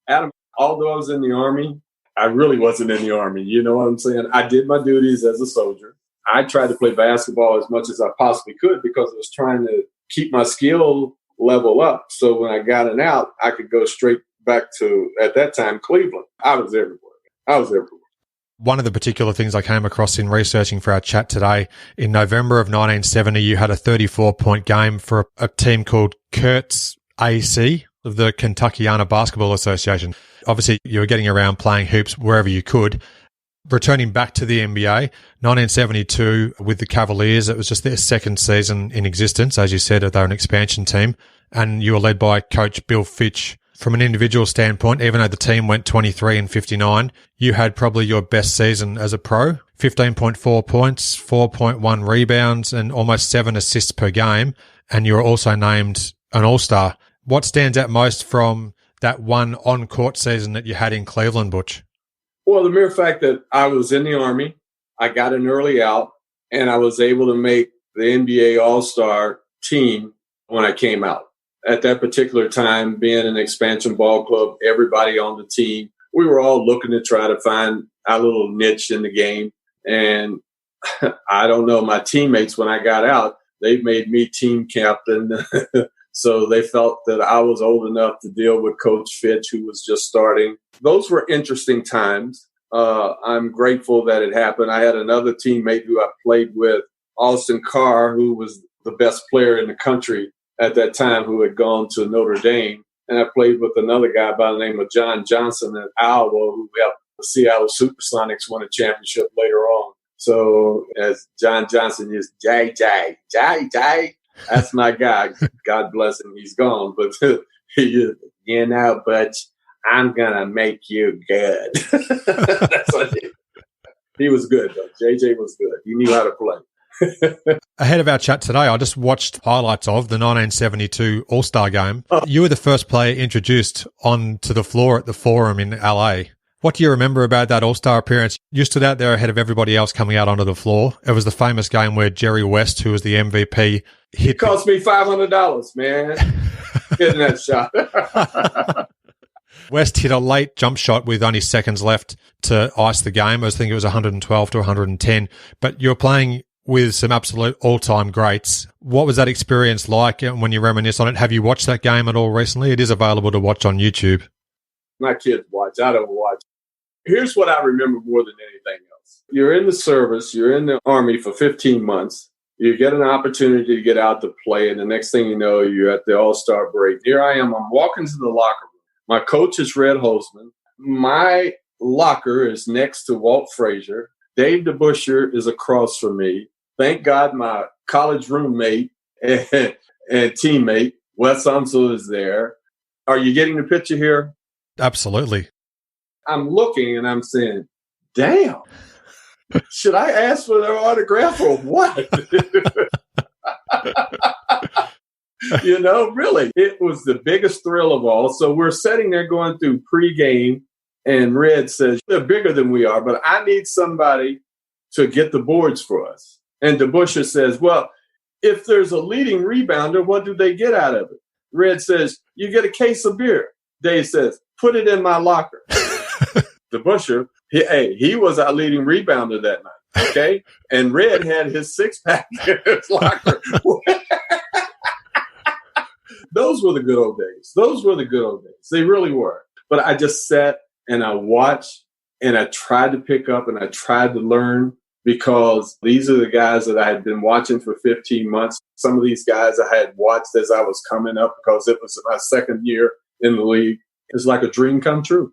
Adam, although I was in the Army, I really wasn't in the Army. You know what I'm saying? I did my duties as a soldier. I tried to play basketball as much as I possibly could because I was trying to keep my skill level up. So when I got an out, I could go straight back to, at that time, Cleveland. I was everywhere. One of the particular things I came across in researching for our chat today, in November of 1970, you had a 34-point game for a team called Kurtz AC of the Ncaa Basketball Association. Obviously, you were getting around playing hoops wherever you could. Returning back to the NBA, 1972 with the Cavaliers, it was just their second season in existence. As you said, they're an expansion team, and you were led by Coach Bill Fitch. From an individual standpoint, even though the team went 23-59, you had probably your best season as a pro, 15.4 points, 4.1 rebounds, and almost 7 assists per game, and you were also named an All-Star. What stands out most from that one on-court season that you had in Cleveland, Butch? Well, the mere fact that I was in the Army, I got an early out, and I was able to make the NBA All-Star team when I came out. At that particular time, being an expansion ball club, everybody on the team, we were all looking to try to find our little niche in the game. And I don't know, my teammates, when I got out, they made me team captain. So they felt that I was old enough to deal with Coach Fitch, who was just starting. Those were interesting times. I'm grateful that it happened. I had another teammate who I played with, Austin Carr, who was the best player in the country at that time, who had gone to Notre Dame. And I played with another guy by the name of John Johnson at Iowa, who helped the Seattle Supersonics win a championship later on. So as John Johnson used, JJ, that's my guy. God bless him. He's gone. But, Butch, I'm going to make you good. That's what he was good, though. JJ was good. He knew how to play. Ahead of our chat today, I just watched highlights of the 1972 All-Star Game. You were the first player introduced onto the floor at the Forum in LA. What do you remember about that All-Star appearance? You stood out there ahead of everybody else coming out onto the floor. It was the famous game where Jerry West, who was the MVP, hit... It cost me $500, man, hitting that shot. West hit a late jump shot with only seconds left to ice the game. I think it was 112 to 110. But you're playing with some absolute all-time greats. What was that experience like when you reminisce on it? Have you watched that game at all recently? It is available to watch on YouTube. My kids watch. I don't watch. Here's what I remember more than anything else. You're in the service. You're in the Army for 15 months. You get an opportunity to get out to play, and the next thing you know, you're at the All-Star break. Here I am. I'm walking to the locker room. My coach is Red Holzman. My locker is next to Walt Frazier. Dave DeBuscher is across from me. Thank God my college roommate and teammate, Wes Unseld, is there. Are you getting the picture here? Absolutely. I'm looking and I'm saying, damn, should I ask for their autograph or what? Really, it was the biggest thrill of all. So we're sitting there going through pregame, And Red says, they're bigger than we are, but I need somebody to get the boards for us. And DeBusschere says, well, if there's a leading rebounder, what do they get out of it? Red says, you get a case of beer. Dave says, put it in my locker. DeBusschere, he was our leading rebounder that night, okay? And Red had his six-pack in his locker. Those were the good old days. Those were the good old days. They really were. But I just sat and I watched and I tried to pick up and I tried to learn, because these are the guys that I had been watching for 15 months. Some of these guys I had watched as I was coming up because it was my second year in the league. It's like a dream come true.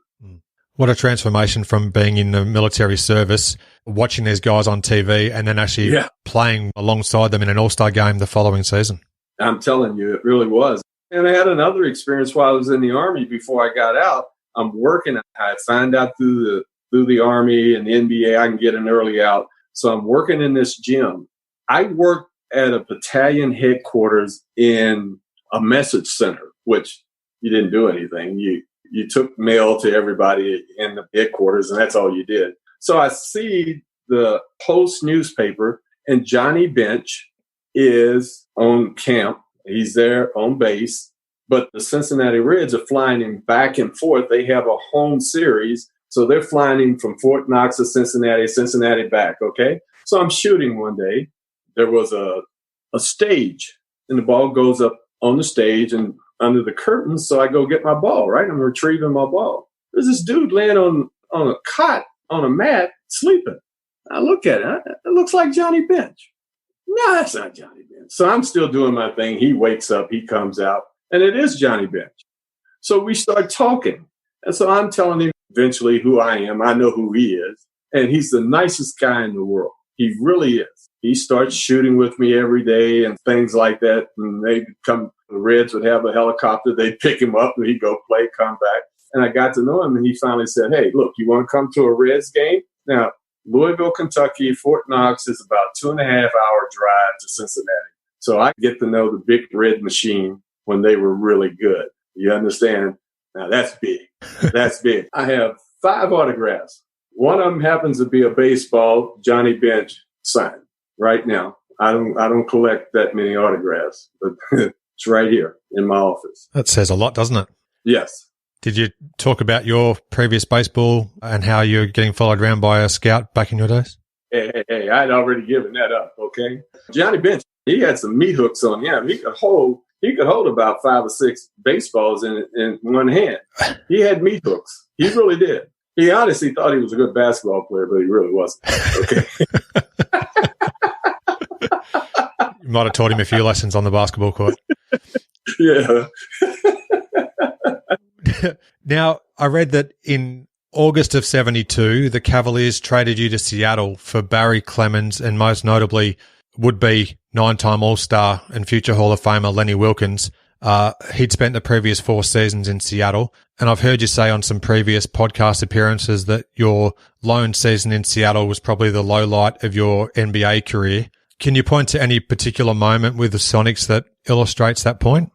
What a transformation from being in the military service, watching these guys on TV, and then actually playing alongside them in an all-star game the following season. I'm telling you, it really was. And I had another experience while I was in the Army before I got out. I'm working. I found out through the Army and the NBA I can get an early out. So I'm working in this gym. I worked at a battalion headquarters in a message center, which you didn't do anything. You took mail to everybody in the headquarters, and that's all you did. So I see the Post newspaper, and Johnny Bench is on camp. He's there on base, but the Cincinnati Reds are flying him back and forth. They have a home series, so they're flying him from Fort Knox to Cincinnati back, okay? So I'm shooting one day. There was a stage, and the ball goes up on the stage and under the curtains, so I go get my ball, right? I'm retrieving my ball. There's this dude laying on a cot, on a mat, sleeping. I look at it. It looks like Johnny Bench. No, that's not Johnny Bench. So I'm still doing my thing. He wakes up. He comes out. And it is Johnny Bench. So we start talking. And so I'm telling him eventually who I am. I know who he is. And he's the nicest guy in the world. He really is. He starts shooting with me every day and things like that. And the Reds would have a helicopter. They'd pick him up and he'd go play, come back. And I got to know him. And he finally said, hey, look, you want to come to a Reds game? Now, Louisville, Kentucky, Fort Knox is about 2.5-hour drive to Cincinnati. So I get to know the big red machine when they were really good. You understand? Now that's big. That's big. I have 5 autographs. One of them happens to be a baseball Johnny Bench signed right now. I don't collect that many autographs, but it's right here in my office. That says a lot, doesn't it? Yes. Did you talk about your previous baseball and how you're getting followed around by a scout back in your days? Hey, I'd already given that up, okay? Johnny Bench, he had some meat hooks on him. He could hold about 5 or 6 baseballs in one hand. He had meat hooks. He really did. He honestly thought he was a good basketball player, but he really wasn't, okay? You might have taught him a few lessons on the basketball court. Yeah. Now, I read that in August of 1972, the Cavaliers traded you to Seattle for Barry Clemens and most notably would-be 9-time All-Star and future Hall of Famer Lenny Wilkens. He'd spent the previous 4 seasons in Seattle, and I've heard you say on some previous podcast appearances that your lone season in Seattle was probably the low light of your NBA career. Can you point to any particular moment with the Sonics that illustrates that point?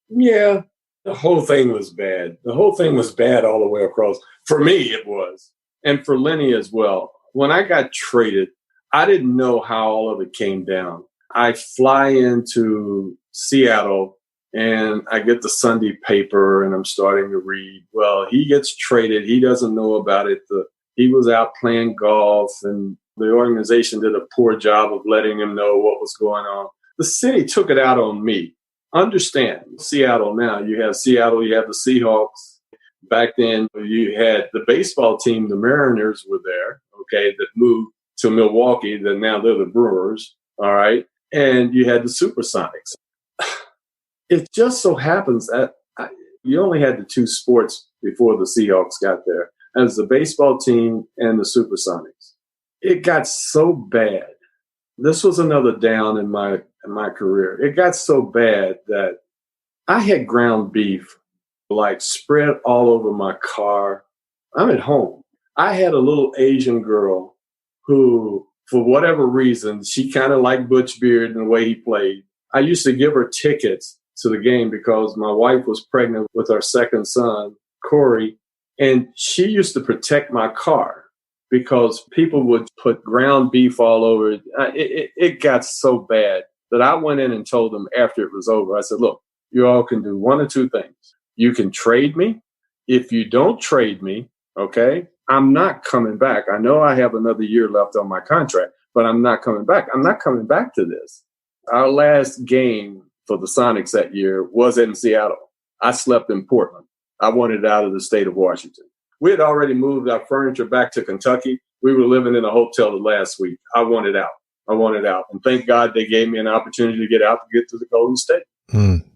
Yeah. The whole thing was bad. The whole thing was bad all the way across. For me, it was. And for Lenny as well. When I got traded, I didn't know how all of it came down. I fly into Seattle and I get the Sunday paper and I'm starting to read. Well, he gets traded. He doesn't know about it. He was out playing golf and the organization did a poor job of letting him know what was going on. The city took it out on me. Understand, Seattle now, you have Seattle, you have the Seahawks. Back then, you had the baseball team, the Mariners were there, okay, that moved to Milwaukee, then now they're the Brewers, all right? And you had the Supersonics. It just so happens that you only had the 2 sports before the Seahawks got there. It was the baseball team and the Supersonics. It got so bad. This was another down in my career. It got so bad that I had ground beef like spread all over my car. I'm at home. I had a little Asian girl who, for whatever reason, she kind of liked Butch Beard and the way he played. I used to give her tickets to the game because my wife was pregnant with our second son, Corey, And she used to protect my car because people would put ground beef all over it. It got so bad that I went in and told them after it was over, I said, look, you all can do one or two things. You can trade me. If you don't trade me, okay, I'm not coming back. I know I have another year left on my contract, but I'm not coming back. I'm not coming back to this. Our last game for the Sonics that year was in Seattle. I slept in Portland. I wanted out of the state of Washington. We had already moved our furniture back to Kentucky. We were living in a hotel the last week. I wanted out. And thank God they gave me an opportunity to get out to get to the Golden State.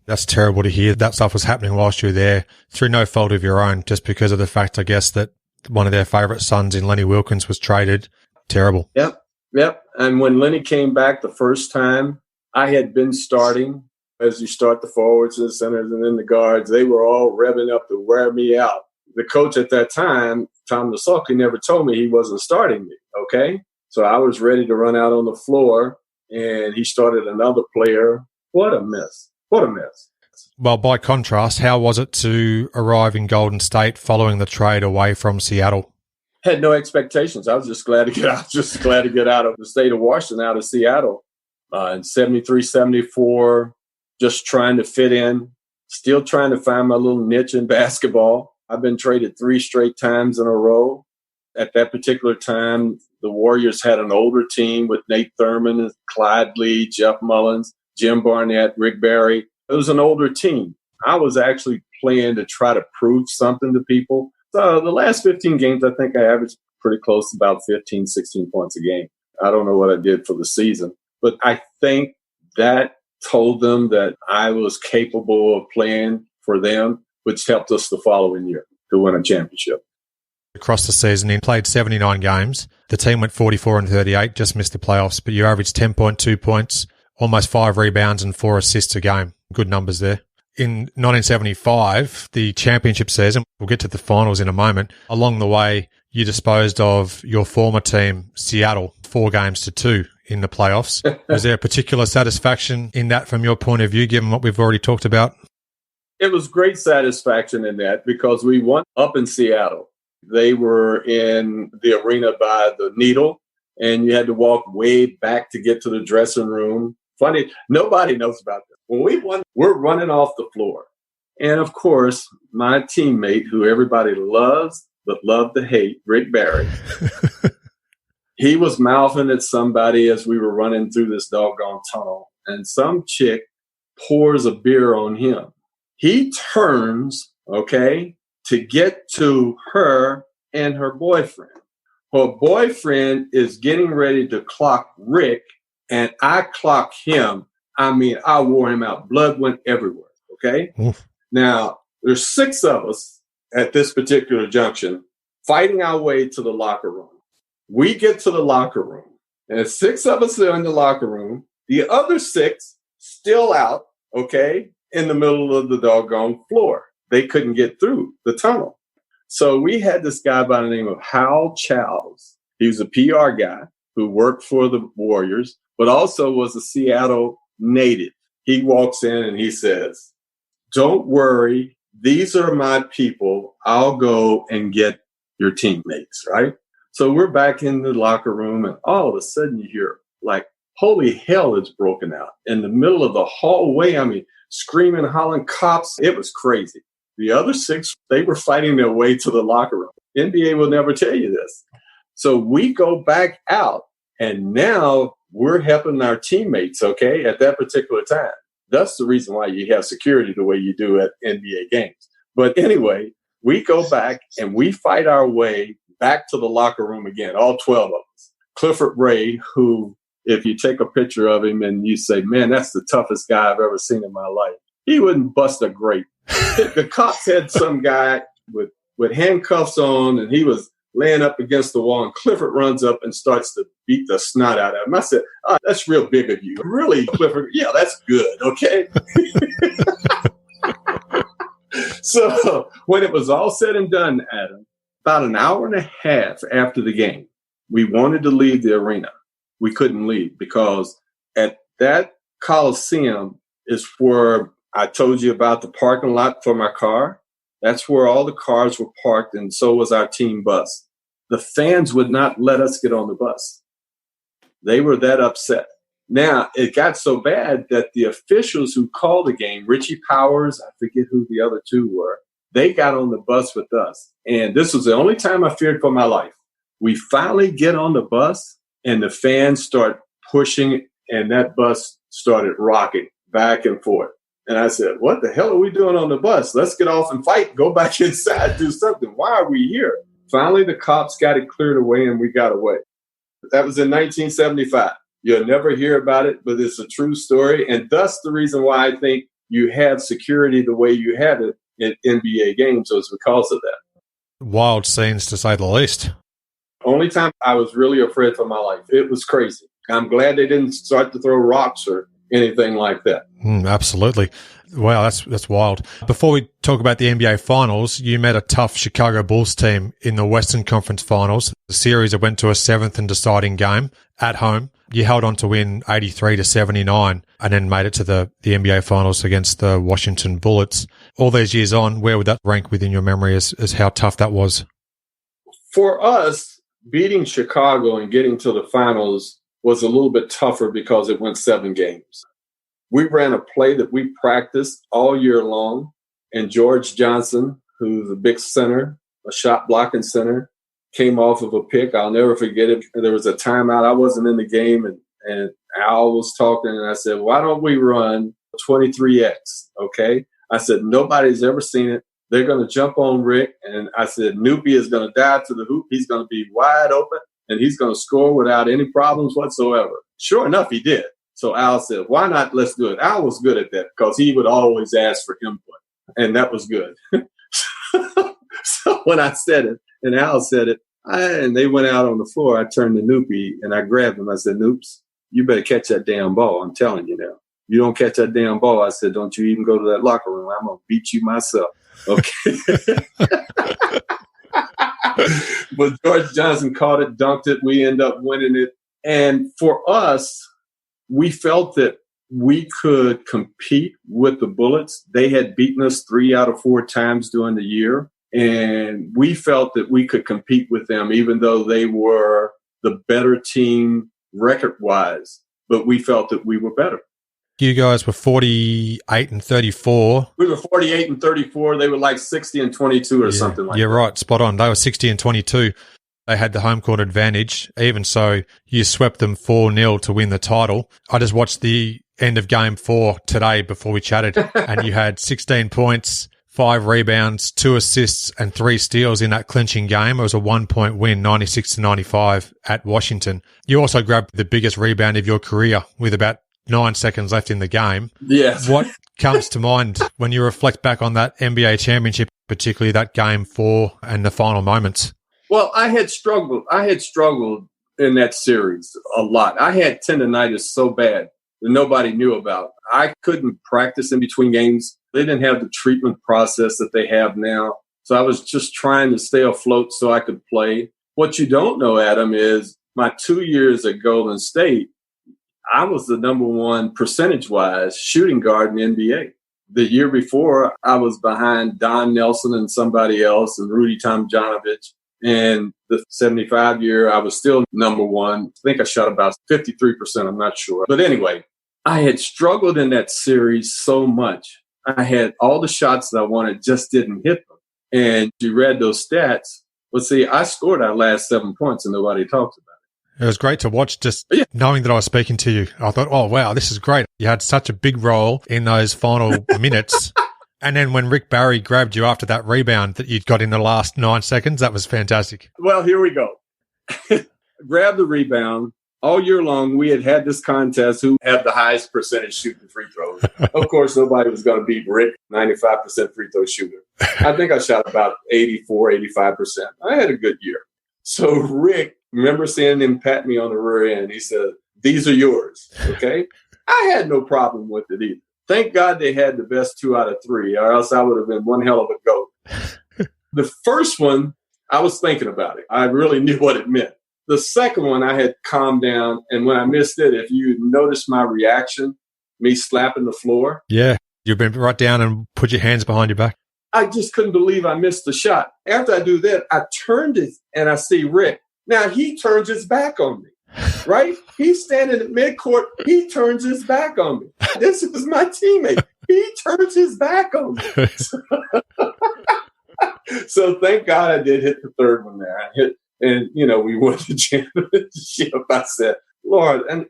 That's terrible to hear. That stuff was happening whilst you were there through no fault of your own, just because of the fact, I guess, that one of their favourite sons in Lenny Wilkins was traded. Terrible. Yep. And when Lenny came back the first time, I had been starting. As you start the forwards and the centers and then the guards, they were all revving up to wear me out. The coach at that time, Tom Nosocki, never told me he wasn't starting me, okay? So I was ready to run out on the floor, and he started another player. What a mess. Well, by contrast, how was it to arrive in Golden State following the trade away from Seattle? Had no expectations. I was just glad to get out of the state of Washington, out of Seattle. In 73, 74, just trying to fit in, still trying to find my little niche in basketball. I've been traded 3 straight times in a row. At that particular time, the Warriors had an older team with Nate Thurman, Clyde Lee, Jeff Mullins, Jim Barnett, Rick Barry. It was an older team. I was actually playing to try to prove something to people. So the last 15 games, I think I averaged pretty close to about 15, 16 points a game. I don't know what I did for the season, but I think that told them that I was capable of playing for them, which helped us the following year to win a championship. Across the season, he played 79 games. The team went 44-38, just missed the playoffs, but you averaged 10.2 points, almost 5 rebounds and 4 assists a game. Good numbers there. In 1975, the championship season, we'll get to the finals in a moment. Along the way, you disposed of your former team, Seattle, 4-2 in the playoffs. Was there a particular satisfaction in that from your point of view, given what we've already talked about? It was great satisfaction in that because we won up in Seattle. They were in the arena by the Needle, and you had to walk way back to get to the dressing room. Funny, nobody knows about this. When we won, we're running off the floor. And, of course, my teammate, who everybody loves but love to hate, Rick Barry, he was mouthing at somebody as we were running through this doggone tunnel, and some chick pours a beer on him. He turns, okay, to get to her and her boyfriend. Her boyfriend is getting ready to clock Rick, and I clock him. I mean, I wore him out. Blood went everywhere, okay? Oof. Now, there's 6 of us at this particular junction fighting our way to the locker room. We get to the locker room, and 6 of us are in the locker room. The other 6 still out, okay, in the middle of the doggone floor. They couldn't get through the tunnel. So we had this guy by the name of Hal Childs. He was a PR guy who worked for the Warriors, but also was a Seattle native. He walks in and he says, "Don't worry, these are my people. I'll go and get your teammates," right? So we're back in the locker room, and all of a sudden you hear, like, holy hell is broken out. In the middle of the hallway, I mean, screaming, hollering, cops. It was crazy. The other 6, they were fighting their way to the locker room. NBA will never tell you this. So we go back out, and now we're helping our teammates, okay, at that particular time. That's the reason why you have security the way you do at NBA games. But anyway, we go back, and we fight our way back to the locker room again, all 12 of us. Clifford Ray, who, if you take a picture of him and you say, man, that's the toughest guy I've ever seen in my life, he wouldn't bust a grape. The cops had some guy with handcuffs on, and he was laying up against the wall, and Clifford runs up and starts to beat the snot out of him. I said, "Oh, that's real big of you." "Really, Clifford?" "Yeah, that's good, okay?" So when it was all said and done, Adam, about an hour and a half after the game, we wanted to leave the arena. We couldn't leave because at that Coliseum is where I told you about the parking lot for my car. That's where all the cars were parked, and so was our team bus. The fans would not let us get on the bus. They were that upset. Now, it got so bad that the officials who called the game, Richie Powers, I forget who the other two were, they got on the bus with us. And this was the only time I feared for my life. We finally get on the bus, and the fans start pushing, and that bus started rocking back and forth. And I said, what the hell are we doing on the bus? Let's get off and fight, go back inside, do something. Why are we here? Finally, the cops got it cleared away, and we got away. That was in 1975. You'll never hear about it, but it's a true story. And thus the reason why I think you have security the way you have it in NBA games is because of that. Wild scenes, to say the least. Only time I was really afraid for my life. It was crazy. I'm glad they didn't start to throw rocks or anything like that. Absolutely. Wow, that's wild. Before we talk about the NBA Finals, you met a tough Chicago Bulls team in the Western Conference Finals, the series that went to a seventh and deciding game at home. You held on to win 83-79 and then made it to the NBA Finals against the Washington Bullets. All these years on, where would that rank within your memory as how tough that was? For us, beating Chicago and getting to the finals was a little bit tougher because it went 7 games. We ran a play that we practiced all year long, and George Johnson, who's a big center, a shot blocking center, came off of a pick. I'll never forget it. There was a timeout. I wasn't in the game, and Al was talking, and I said, why don't we run 23X, okay? I said, nobody's ever seen it. They're going to jump on Rick, and I said, Noopy is going to dive to the hoop. He's going to be wide open, and he's going to score without any problems whatsoever. Sure enough, he did. So Al said, why not? Let's do it. Al was good at that because he would always ask for input, and that was good. So when I said it, and Al said it, and they went out on the floor, I turned to Noopy, and I grabbed him. I said, Noops, you better catch that damn ball. I'm telling you now. You don't catch that damn ball, I said, don't you even go to that locker room. I'm going to beat you myself. Okay. But George Johnson caught it, dunked it. We end up winning it. And for us, we felt that we could compete with the Bullets. They had beaten us 3 out of 4 times during the year. And we felt that we could compete with them, even though they were the better team record-wise. But we felt that we were better. You guys were 48-34. We were 48-34. They were like 60-22 or something like that. You're right. Spot on. They were 60-22. They had the home court advantage. Even so, you swept them 4-0 to win the title. I just watched the end of Game 4 today before we chatted, and you had 16 points, 5 rebounds, 2 assists, and 3 steals in that clinching game. It was a 1-point win, 96-95 at Washington. You also grabbed the biggest rebound of your career with about 9 seconds left in the game. Yes. What comes to mind when you reflect back on that NBA championship, particularly that Game 4 and the final moments? Well, I had struggled in that series a lot. I had tendonitis so bad that nobody knew about. I couldn't practice in between games. They didn't have the treatment process that they have now. So I was just trying to stay afloat so I could play. What you don't know, Adam, is my 2 years at Golden State, I was the number 1 percentage-wise shooting guard in the NBA. The year before, I was behind Don Nelson and somebody else and Rudy Tomjanovich. And the 75 year, I was still number 1. I think I shot about 53%. I'm not sure. But anyway, I had struggled in that series so much. I had all the shots that I wanted, just didn't hit them. And you read those stats. Well, see, I scored our last 7 points and nobody talks about it. It was great to watch, just knowing that I was speaking to you. I thought, oh, wow, this is great. You had such a big role in those final minutes. And then when Rick Barry grabbed you after that rebound that you'd got in the last 9 seconds, that was fantastic. Well, here we go. Grab the rebound. All year long, we had this contest who had the highest percentage shooting free throws. Of course, nobody was going to beat Rick, 95% free throw shooter. I think I shot about 85%. I had a good year. So Rick, remember seeing him pat me on the rear end. He said, these are yours, okay? I had no problem with it either. Thank God they had the best 2 out of 3, or else I would have been one hell of a goat. The first one, I was thinking about it. I really knew what it meant. The second one, I had calmed down, and when I missed it, if you noticed my reaction, me slapping the floor. Yeah, you've been right down and put your hands behind your back. I just couldn't believe I missed the shot. After I do that, I turned it and I see Rick. Now he turns his back on me, right? He's standing at midcourt. He turns his back on me. This is my teammate. He turns his back on me. So thank God I did hit the third one there. I hit, and, we won the championship. I said, Lord, an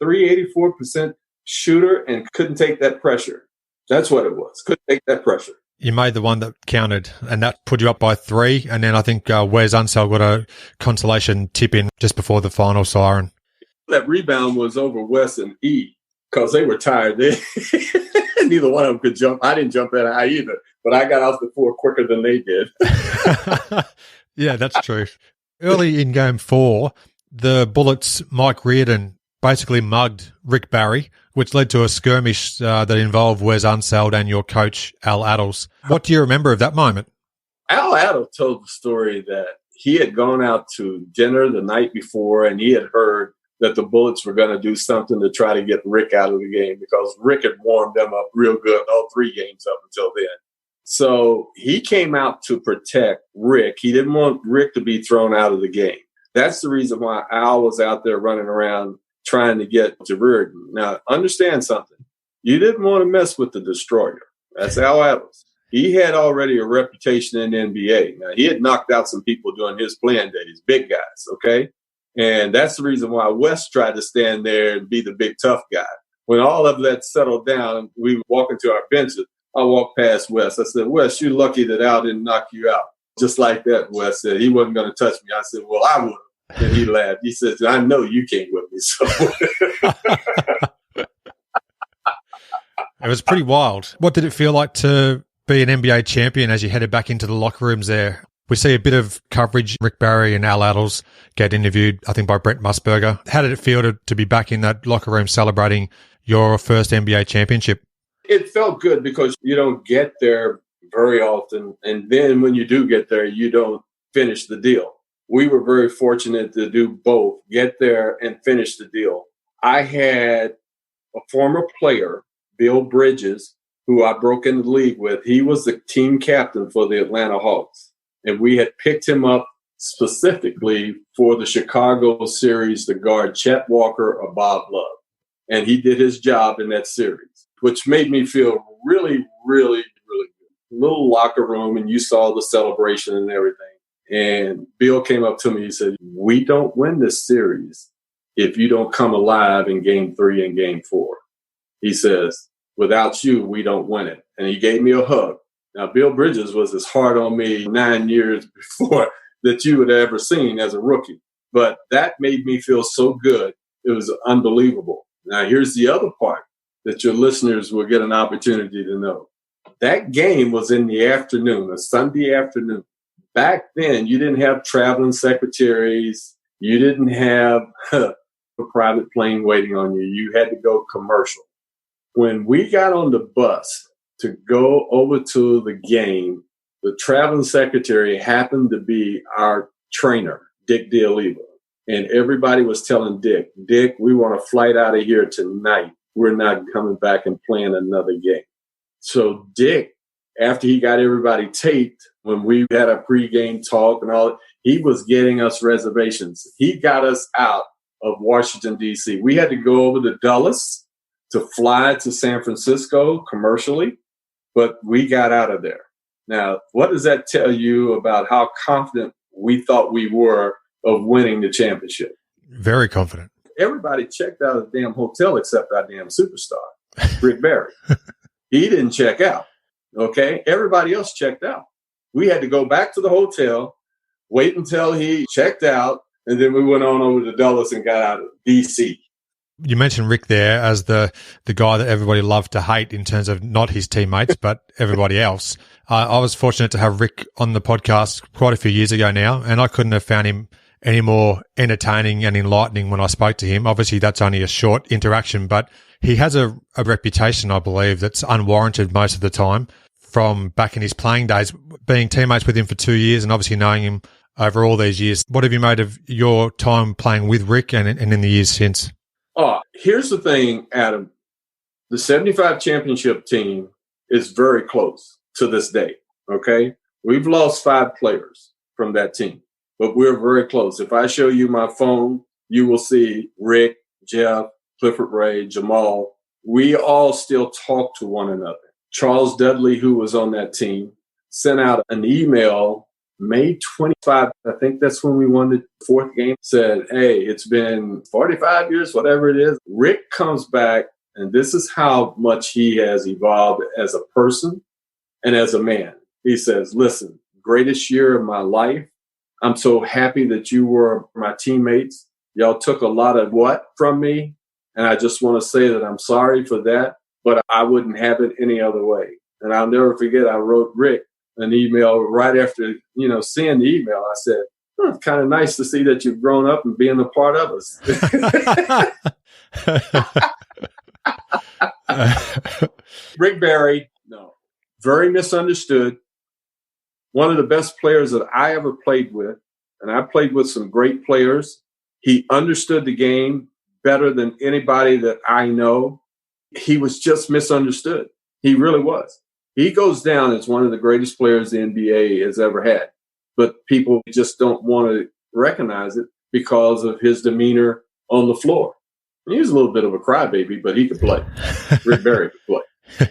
384% shooter and couldn't take that pressure. That's what it was. Couldn't take that pressure. You made the one that counted, and that put you up by 3. And then I think Wes Unseld got a consolation tip in just before the final siren. That rebound was over Wes and E because they were tired. Neither one of them could jump. I didn't jump that high either, but I got off the floor quicker than they did. Yeah, that's true. Early in Game 4, the Bullets' Mike Reardon basically mugged Rick Barry, which led to a skirmish that involved Wes Unseld and your coach, Al Addles. What do you remember of that moment? Al Addles told the story that he had gone out to dinner the night before and he had heard that the Bullets were going to do something to try to get Rick out of the game because Rick had warmed them up real good all 3 games up until then. So he came out to protect Rick. He didn't want Rick to be thrown out of the game. That's the reason why Al was out there running around trying to get to Reardon. Now, understand something. You didn't want to mess with the destroyer. That's Al Addles. He had already a reputation in the NBA. Now, he had knocked out some people during his playing days, big guys, okay? And that's the reason why Wes tried to stand there and be the big tough guy. When all of that settled down, we were walking to our benches. I walked past Wes. I said, Wes, you're lucky that Al didn't knock you out. Just like that, Wes said. He wasn't going to touch me. I said, well, I would. And he laughed. He said, I know you can't whip me. So. It was pretty wild. What did it feel like to be an NBA champion as you headed back into the locker rooms there? We see a bit of coverage. Rick Barry and Al Addles get interviewed, I think, by Brent Musburger. How did it feel to be back in that locker room celebrating your first NBA championship? It felt good because you don't get there very often. And then when you do get there, you don't finish the deal. We were very fortunate to do both, get there and finish the deal. I had a former player, Bill Bridges, who I broke into the league with. He was the team captain for the Atlanta Hawks. And we had picked him up specifically for the Chicago series to guard Chet Walker or Bob Love. And he did his job in that series, which made me feel really, really, really good. Little locker room, and you saw the celebration and everything. And Bill came up to me. He said, we don't win this series if you don't come alive in Game 3 and Game 4. He says, without you, we don't win it. And he gave me a hug. Now, Bill Bridges was as hard on me 9 years before that you had ever seen as a rookie. But that made me feel so good. It was unbelievable. Now, here's the other part that your listeners will get an opportunity to know. That game was in the afternoon, a Sunday afternoon. Back then, you didn't have traveling secretaries. You didn't have a private plane waiting on you. You had to go commercial. When we got on the bus to go over to the game, the traveling secretary happened to be our trainer, Dick D'Oliva. And everybody was telling Dick, we want a flight out of here tonight. We're not coming back and playing another game. So Dick, after he got everybody taped, when we had a pregame talk and all, he was getting us reservations. He got us out of Washington, D.C. We had to go over to Dulles to fly to San Francisco commercially, but we got out of there. Now, what does that tell you about how confident we thought we were of winning the championship? Very confident. Everybody checked out of the damn hotel except our damn superstar, Rick Barry. He didn't check out, okay? Everybody else checked out. We had to go back to the hotel, wait until he checked out, and then we went on over to Dulles and got out of D.C. You mentioned Rick there as the guy that everybody loved to hate in terms of not his teammates, but everybody else. I was fortunate to have Rick on the podcast quite a few years ago now, and I couldn't have found him any more entertaining and enlightening when I spoke to him. Obviously, that's only a short interaction, but he has a reputation, I believe, that's unwarranted most of the time from back in his playing days, being teammates with him for 2 years and obviously knowing him over all these years. What have you made of your time playing with Rick and in the years since? Oh, here's the thing, Adam. The 75 championship team is very close to this day, okay? We've lost 5 players from that team, but we're very close. If I show you my phone, you will see Rick, Jeff, Clifford Ray, Jamal. We all still talk to one another. Charles Dudley, who was on that team, sent out an email May 25. I think that's when we won the 4th game. Said, hey, it's been 45 years, whatever it is. Rick comes back, and this is how much he has evolved as a person and as a man. He says, listen, greatest year of my life. I'm so happy that you were my teammates. Y'all took a lot of what from me, and I just want to say that I'm sorry for that, but I wouldn't have it any other way. And I'll never forget, I wrote Rick an email right after, seeing the email. I said, it's kind of nice to see that you've grown up and being a part of us. Rick Barry, no, very misunderstood. One of the best players that I ever played with, and I played with some great players. He understood the game better than anybody that I know. He was just misunderstood. He really was. He goes down as one of the greatest players the NBA has ever had. But people just don't want to recognize it because of his demeanor on the floor. He was a little bit of a crybaby, but he could play. Rick Barry could play.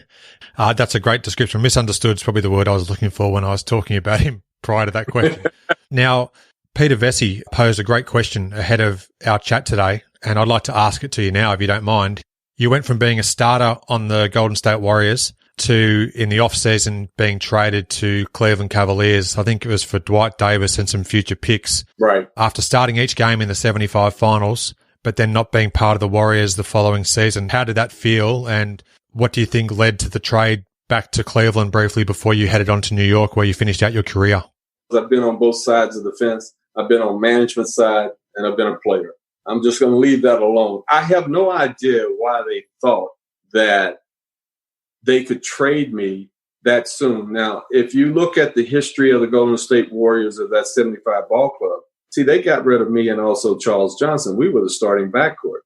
That's a great description. Misunderstood is probably the word I was looking for when I was talking about him prior to that question. Now, Peter Vesey posed a great question ahead of our chat today, and I'd like to ask it to you now, if you don't mind. You went from being a starter on the Golden State Warriors to, in the off-season, being traded to Cleveland Cavaliers. I think it was for Dwight Davis and some future picks. Right. After starting each game in the 75 finals, but then not being part of the Warriors the following season. How did that feel, and what do you think led to the trade back to Cleveland briefly before you headed on to New York, where you finished out your career? I've been on both sides of the fence. I've been on management side, and I've been a player. I'm just going to leave that alone. I have no idea why they thought that they could trade me that soon. Now, if you look at the history of the Golden State Warriors of that 75 ball club, see, they got rid of me and also Charles Johnson. We were the starting backcourt.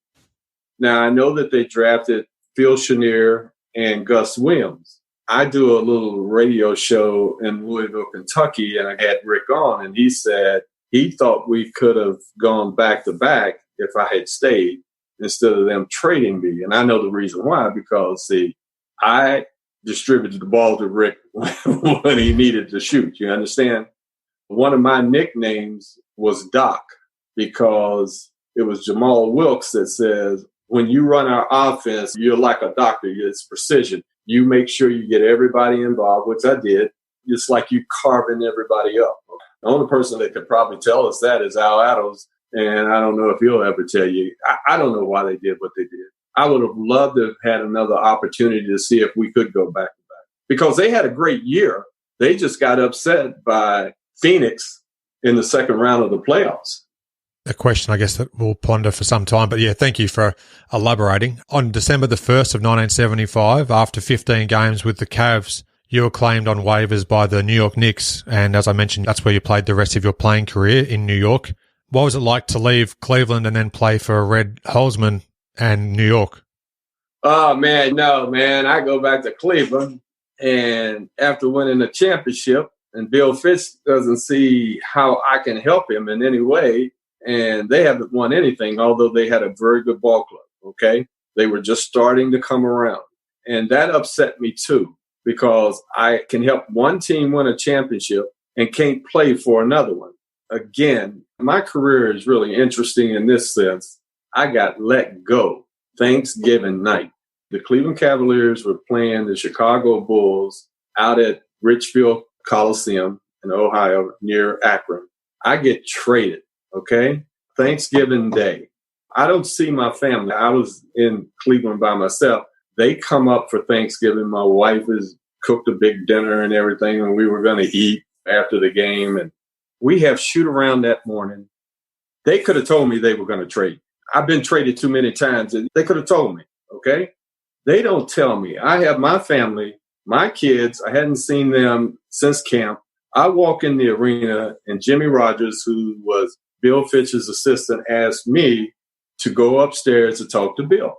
Now, I know that they drafted Phil Chenier and Gus Williams. I do a little radio show in Louisville, Kentucky, and I had Rick on, and he said he thought we could have gone back to back if I had stayed instead of them trading me. And I know the reason why, because, see, I distributed the ball to Rick when he needed to shoot. You understand? One of my nicknames was Doc because it was Jamal Wilkes that says, when you run our offense, you're like a doctor. It's precision. You make sure you get everybody involved, which I did. It's like you carving everybody up. The only person that could probably tell us that is Al Adams, and I don't know if he'll ever tell you. I don't know why they did what they did. I would have loved to have had another opportunity to see if we could go back to back because they had a great year. They just got upset by Phoenix in the second round of the playoffs. A question, I guess, that we'll ponder for some time. But yeah, thank you for elaborating. On December the 1st of 1975, after 15 games with the Cavs, you were claimed on waivers by the New York Knicks. And as I mentioned, that's where you played the rest of your playing career in New York. What was it like to leave Cleveland and then play for Red Holzman and New York? Oh, man, no, man. I go back to Cleveland, and after winning the championship, and Bill Fitz doesn't see how I can help him in any way, and they haven't won anything, although they had a very good ball club, okay? They were just starting to come around. And that upset me, too, because I can help one team win a championship and can't play for another one. Again, my career is really interesting in this sense. I got let go Thanksgiving night. The Cleveland Cavaliers were playing the Chicago Bulls out at Richfield Coliseum in Ohio near Akron. I get traded, okay? Thanksgiving Day. I don't see my family. I was in Cleveland by myself. They come up for Thanksgiving. My wife has cooked a big dinner and everything, and we were going to eat after the game. And we have shoot around that morning. They could have told me they were going to trade. I've been traded too many times. And they could have told me, okay? They don't tell me. I have my family, my kids. I hadn't seen them since camp. I walk in the arena, and Jimmy Rogers, who was Bill Fitch's assistant, asked me to go upstairs to talk to Bill.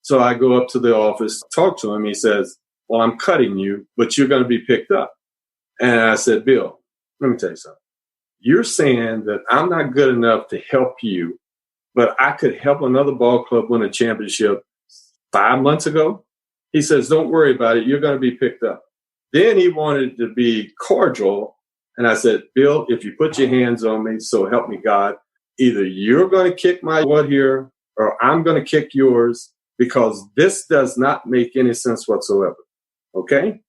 So I go up to the office, talk to him. He says, well, I'm cutting you, but you're going to be picked up. And I said, Bill, let me tell you something. You're saying that I'm not good enough to help you, but I could help another ball club win a championship 5 months ago? He says, don't worry about it. You're going to be picked up. Then he wanted to be cordial. And I said, Bill, if you put your hands on me, so help me God, either you're going to kick my butt here or I'm going to kick yours, because this does not make any sense whatsoever. Okay?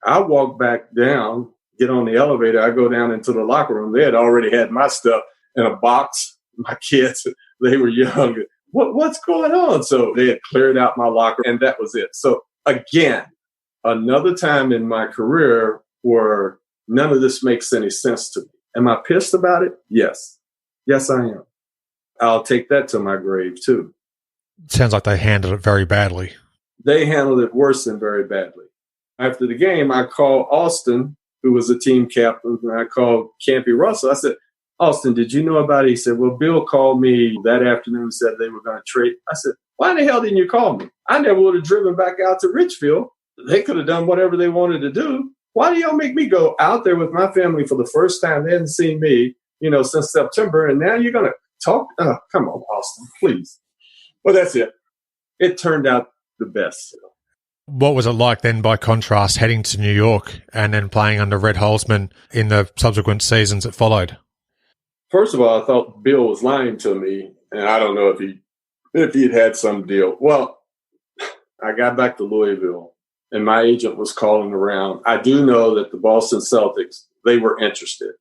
I walk back down, get on the elevator. I go down into the locker room. They had already had my stuff in a box. My kids, they were young. What's going on? So they had cleared out my locker, and that was it. So again, another time in my career where none of this makes any sense to me. Am I pissed about it? Yes. Yes, I am. I'll take that to my grave, too. Sounds like they handled it very badly. They handled it worse than very badly. After the game, I called Austin, who was a team captain, and I called Campy Russell. I said, Austin, did you know about it? He said, well, Bill called me that afternoon and said they were going to trade. I said, why the hell didn't you call me? I never would have driven back out to Richfield. They could have done whatever they wanted to do. Why do y'all make me go out there with my family for the first time? They hadn't seen me, since September, and now you're going to talk? Oh, come on, Austin, please. Well, that's it. It turned out the best. What was it like then, by contrast, heading to New York and then playing under Red Holzman in the subsequent seasons that followed? First of all, I thought Bill was lying to me, and I don't know if he'd had some deal. Well, I got back to Louisville, and my agent was calling around. I do know that the Boston Celtics, they were interested,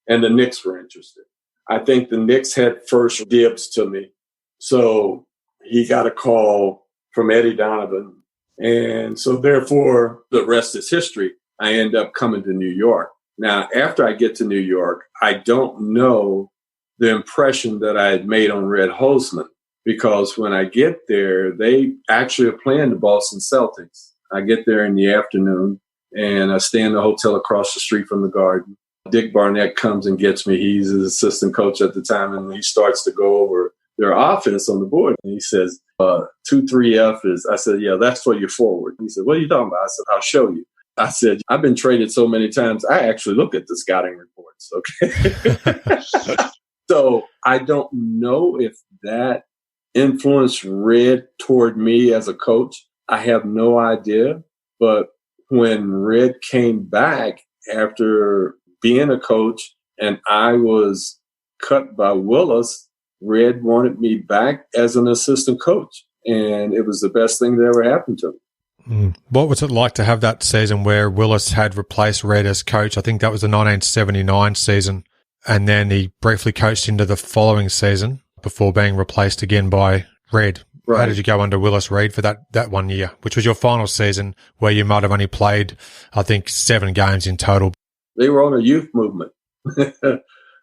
and the Knicks were interested. I think the Knicks had first dibs to me. So he got a call from Eddie Donovan. And so therefore, the rest is history. I end up coming to New York. Now, after I get to New York, I don't know the impression that I had made on Red Holzman, because when I get there, they actually are playing the Boston Celtics. I get there in the afternoon, and I stay in the hotel across the street from the Garden. Dick Barnett comes and gets me. He's an assistant coach at the time, and he starts to go over their offense on the board. And he says, 2-3-F is, I said, yeah, that's for your forward. He said, what are you talking about? I said, I'll show you. I said, I've been traded so many times, I actually look at the scouting reports, okay? So I don't know if that influenced Red toward me as a coach. I have no idea. But when Red came back after being a coach and I was cut by Willis, Red wanted me back as an assistant coach. And it was the best thing that ever happened to me. What was it like to have that season where Willis had replaced Red as coach? I think that was the 1979 season. And then he briefly coached into the following season before being replaced again by Red. Right. How did you go under Willis Reed for that 1 year, which was your final season where you might have only played, I think, 7 games in total? They were on a youth movement.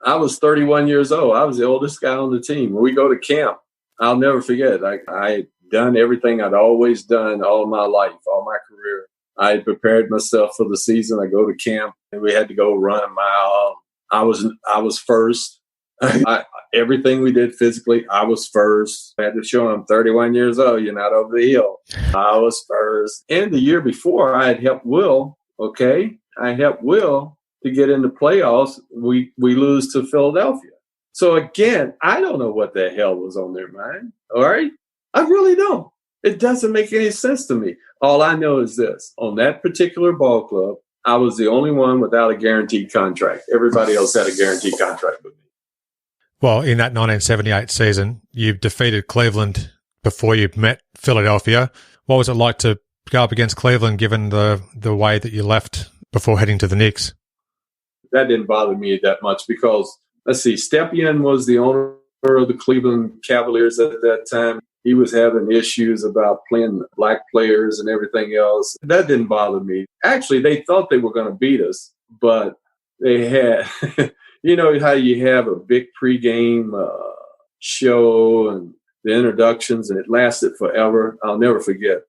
I was 31 years old. I was the oldest guy on the team. When we go to camp, I'll never forget. I had done everything I'd always done all my life, all my career. I had prepared myself for the season. I go to camp, and we had to go run a mile. I was first. Everything we did physically, I was first. I had to show them 31 years old. You're not over the hill. I was first. And the year before, I had helped Will. Okay, I helped Will to get into playoffs. We lose to Philadelphia. So again, I don't know what the hell was on their mind. All right, I really don't. It doesn't make any sense to me. All I know is this: on that particular ball club, I was the only one without a guaranteed contract. Everybody else had a guaranteed contract with me. Well, in that 1978 season, you defeated Cleveland before you met Philadelphia. What was it like to go up against Cleveland, given the way that you left before heading to the Knicks? That didn't bother me that much because, let's see, Stepien was the owner of the Cleveland Cavaliers at that time. He was having issues about playing black players and everything else. That didn't bother me. Actually, they thought they were going to beat us, but they had, you know how you have a big pregame show and the introductions, and it lasted forever. I'll never forget.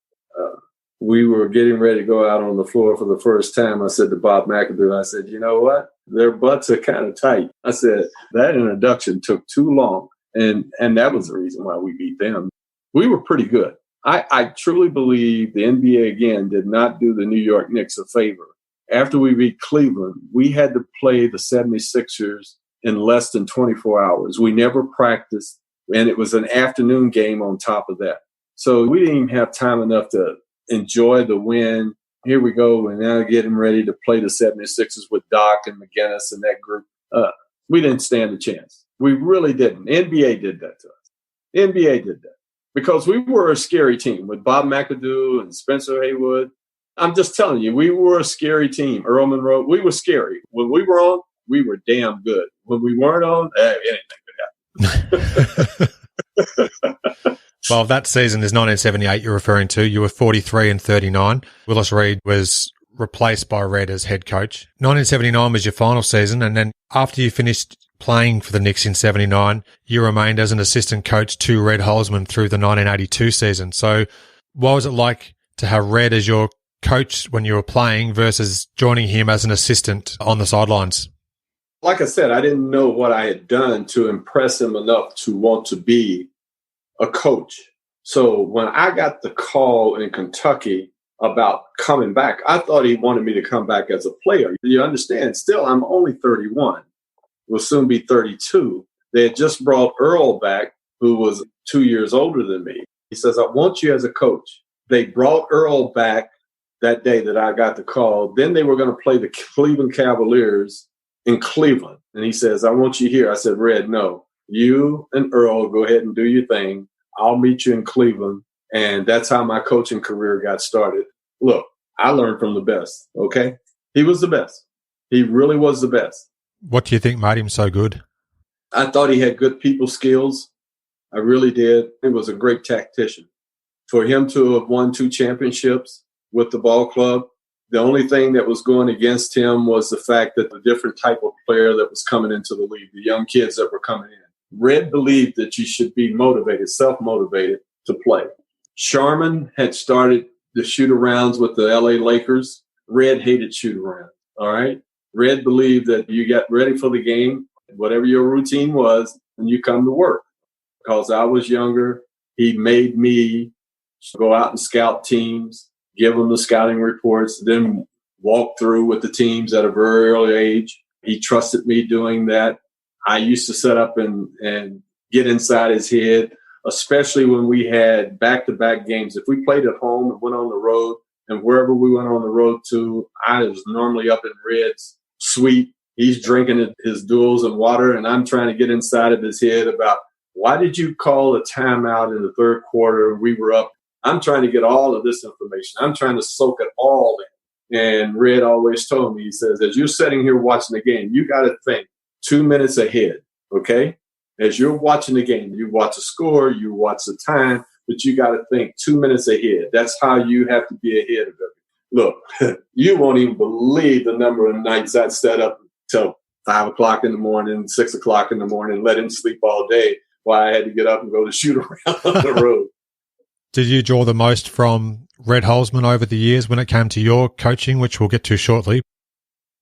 We were getting ready to go out on the floor for the first time. I said to Bob McAdoo, I said, you know what? Their butts are kind of tight. I said, that introduction took too long. And that was the reason why we beat them. We were pretty good. I truly believe the NBA, again, did not do the New York Knicks a favor after we beat Cleveland, we had to play the 76ers in less than 24 hours. We never practiced, and it was an afternoon game on top of that. So we didn't even have time enough to enjoy the win. Here we go, and now getting ready to play the 76ers with Doc and McGinnis and that group. We didn't stand a chance. We really didn't. NBA did that to us. NBA did that because we were a scary team with Bob McAdoo and Spencer Haywood. I'm just telling you, we were a scary team. Earl Monroe, we were scary. When we were on, we were damn good. When we weren't on, anything could happen. Well, that season is 1978 you're referring to. You were 43 and 39. Willis Reed was replaced by Red as head coach. 1979 was your final season, and then after you finished playing for the Knicks in 79, you remained as an assistant coach to Red Holzman through the 1982 season. So what was it like to have Red as your coach when you were playing versus joining him as an assistant on the sidelines? Like I said, I didn't know what I had done to impress him enough to want to be a coach. So when I got the call in Kentucky about coming back, I thought he wanted me to come back as a player. You understand, still, I'm only 31. Will soon be 32. They had just brought Earl back, who was 2 years older than me. He says, I want you as a coach. They brought Earl back that day that I got the call. Then they were going to play the Cleveland Cavaliers in Cleveland. And he says, I want you here. I said, Red, no. You and Earl, go ahead and do your thing. I'll meet you in Cleveland. And that's how my coaching career got started. Look, I learned from the best, okay? He was the best. He really was the best. What do you think made him so good? I thought he had good people skills. I really did. He was a great tactician. For him to have won 2 championships with the ball club, the only thing that was going against him was the fact that the different type of player that was coming into the league, the young kids that were coming in. Red believed that you should be motivated, self-motivated to play. Sharman had started the shoot-arounds with the LA Lakers. Red hated shoot-around, all right? Red believed that you got ready for the game, whatever your routine was, and you come to work. Because I was younger, he made me go out and scout teams, give them the scouting reports, then walk through with the teams at a very early age. He trusted me doing that. I used to set up and get inside his head, especially when we had back-to-back games. If we played at home and went on the road, and wherever we went on the road to, I was normally up in Red's suite. He's drinking his duels and water, and I'm trying to get inside of his head about, why did you call a timeout in the third quarter? We were up. I'm trying to get all of this information. I'm trying to soak it all in. And Red always told me, he says, as you're sitting here watching the game, you got to think 2 minutes ahead, okay? As you're watching the game, you watch the score, you watch the time, but you got to think 2 minutes ahead. That's how you have to be ahead of it. Look, you won't even believe the number of nights I sat up till 5 o'clock in the morning, 6 o'clock in the morning, let him sleep all day while I had to get up and go to shoot around on the road. Did you draw the most from Red Holzman over the years when it came to your coaching, which we'll get to shortly?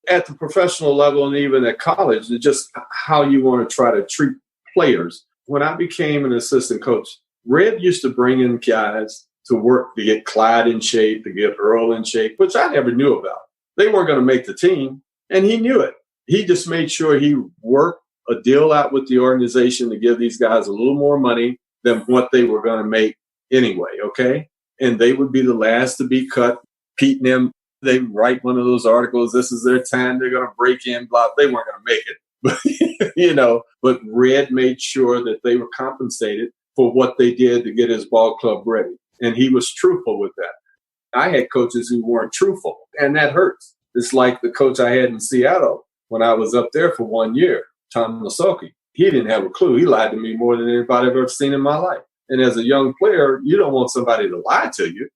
At the professional level and even at college, it's just how you want to try to treat players. When I became an assistant coach, Red used to bring in guys to work to get Clyde in shape, to get Earl in shape, which I never knew about. They weren't going to make the team, and he knew it. He just made sure he worked a deal out with the organization to give these guys a little more money than what they were going to make anyway, okay? And they would be the last to be cut. Pete and them, they write one of those articles, this is their time, they're going to break in, blah. They weren't going to make it. But, but Red made sure that they were compensated for what they did to get his ball club ready. And he was truthful with that. I had coaches who weren't truthful, and that hurts. It's like the coach I had in Seattle when I was up there for 1 year, Tom Masoki. He didn't have a clue. He lied to me more than anybody I've ever seen in my life. And as a young player, you don't want somebody to lie to you.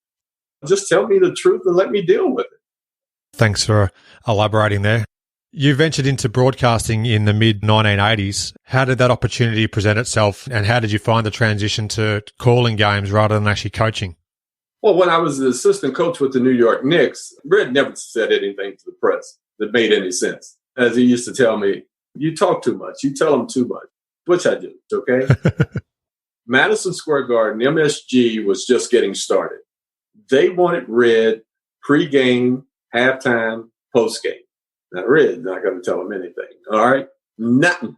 Just tell me the truth and let me deal with it. Thanks for elaborating there. You ventured into broadcasting in the mid-1980s. How did that opportunity present itself, and how did you find the transition to calling games rather than actually coaching? Well, when I was the assistant coach with the New York Knicks, Red never said anything to the press that made any sense. As he used to tell me, you talk too much. You tell them too much, which I do, okay? Madison Square Garden, MSG, was just getting started. They wanted Red pregame, halftime, post game. Now, Red's not going to tell him anything. All right? Nothing.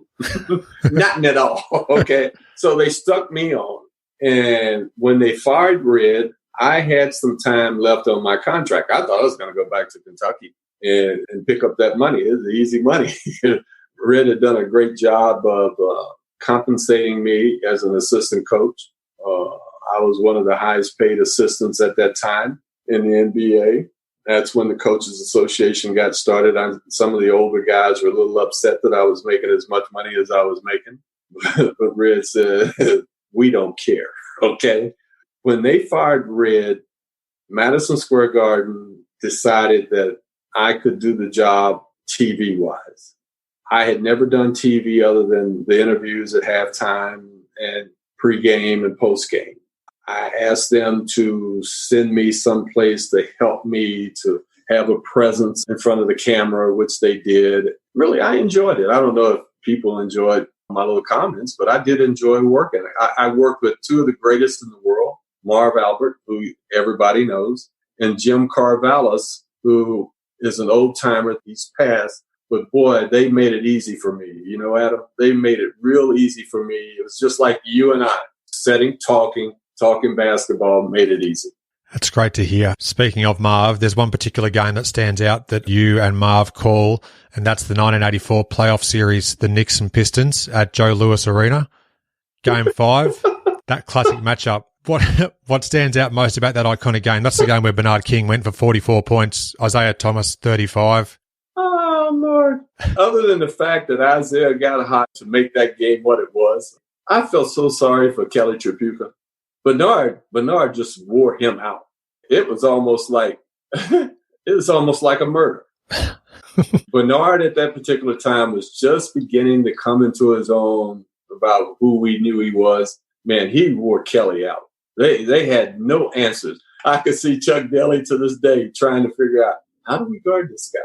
Nothing at all. Okay? So they stuck me on. And when they fired Red, I had some time left on my contract. I thought I was going to go back to Kentucky and pick up that money. It was easy money. Red had done a great job of compensating me as an assistant coach. I was one of the highest paid assistants at that time in the NBA. That's when the Coaches Association got started. Some of the older guys were a little upset that I was making as much money as I was making. But Red said, we don't care, okay? When they fired Red, Madison Square Garden decided that I could do the job TV-wise. I had never done TV other than the interviews at halftime and pregame and postgame. I asked them to send me someplace to help me to have a presence in front of the camera, which they did. Really, I enjoyed it. I don't know if people enjoyed my little comments, but I did enjoy working. I worked with two of the greatest in the world, Marv Albert, who everybody knows, and Jim Carvallis, who is an old-timer. He's passed. But, boy, they made it easy for me. You know, Adam, they made it real easy for me. It was just like you and I, sitting, talking basketball, made it easy. That's great to hear. Speaking of Marv, there's one particular game that stands out that you and Marv call, and that's the 1984 playoff series, the Knicks and Pistons at Joe Louis Arena. Game 5, that classic matchup. What stands out most about that iconic game? That's the game where Bernard King went for 44 points, Isaiah Thomas 35. Oh, Lord. Other than the fact that Isaiah got hot to make that game what it was, I felt so sorry for Kelly Tripucka. Bernard just wore him out. It was almost like a murder. Bernard at that particular time was just beginning to come into his own about who we knew he was. Man, he wore Kelly out. They had no answers. I could see Chuck Daly to this day trying to figure out, how do we guard this guy?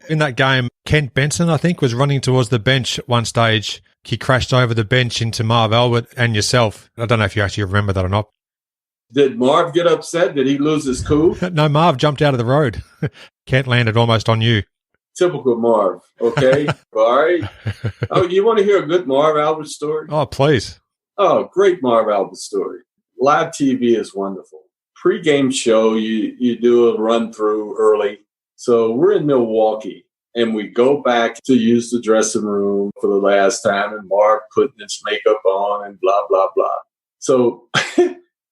In that game, Kent Benson, I think, was running towards the bench at one stage. He crashed over the bench into Marv Albert and yourself. I don't know if you actually remember that or not. Did Marv get upset? Did he lose his cool? No, Marv jumped out of the road. Kent landed almost on you. Typical Marv, okay? All right. Oh, you want to hear a good Marv Albert story? Oh, please. Oh, great Marv Albert story. Live TV is wonderful. Pre-game show, you do a run-through early. So we're in Milwaukee, and we go back to use the dressing room for the last time, and Marv putting his makeup on and blah, blah, blah. So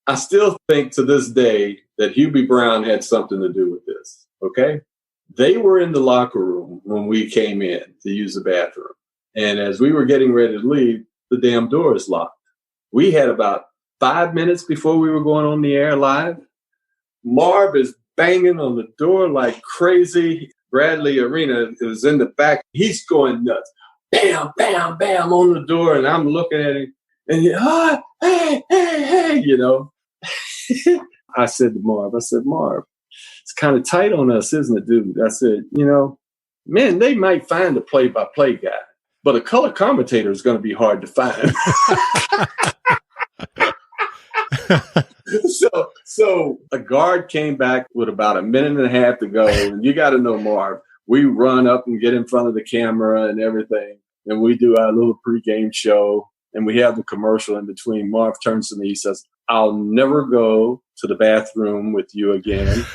I still think to this day that Hubie Brown had something to do with this, okay? They were in the locker room when we came in to use the bathroom. And as we were getting ready to leave, the damn door is locked. We had about 5 minutes before we were going on the air live. Marv is banging on the door like crazy. Bradley Arena is in the back. He's going nuts. Bam, bam, bam on the door. And I'm looking at him. And hey, you know. I said to Marv, Marv, it's kind of tight on us, isn't it, dude? I said, you know, man, they might find a play-by-play guy, but a color commentator is going to be hard to find. So a guard came back with about a minute and a half to go, and you got to know Marv. We run up and get in front of the camera and everything, and we do our little pregame show, and we have the commercial in between. Marv turns to me, he says, I'll never go to the bathroom with you again,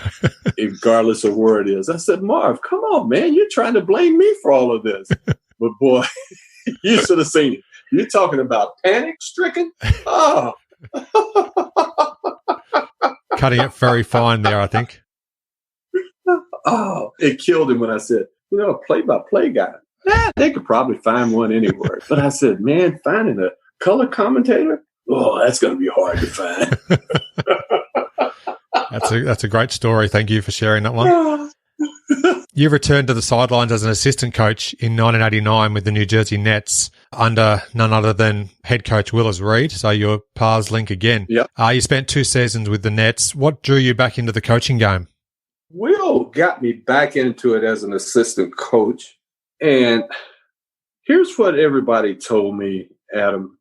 regardless of where it is. I said, Marv, come on, man. You're trying to blame me for all of this. But, boy, you should have seen it. You're talking about panic-stricken? Oh. Cutting it very fine there, I think. Oh, it killed him when I said, you know, a play-by-play guy. They could probably find one anywhere. But I said, man, finding a color commentator? Oh, that's going to be hard to find. That's a great story. Thank you for sharing that one. You returned to the sidelines as an assistant coach in 1989 with the New Jersey Nets under none other than head coach Willis Reed. So your paths link again. Yep. You spent 2 seasons with the Nets. What drew you back into the coaching game? Will got me back into it as an assistant coach. And here's what everybody told me, Adam.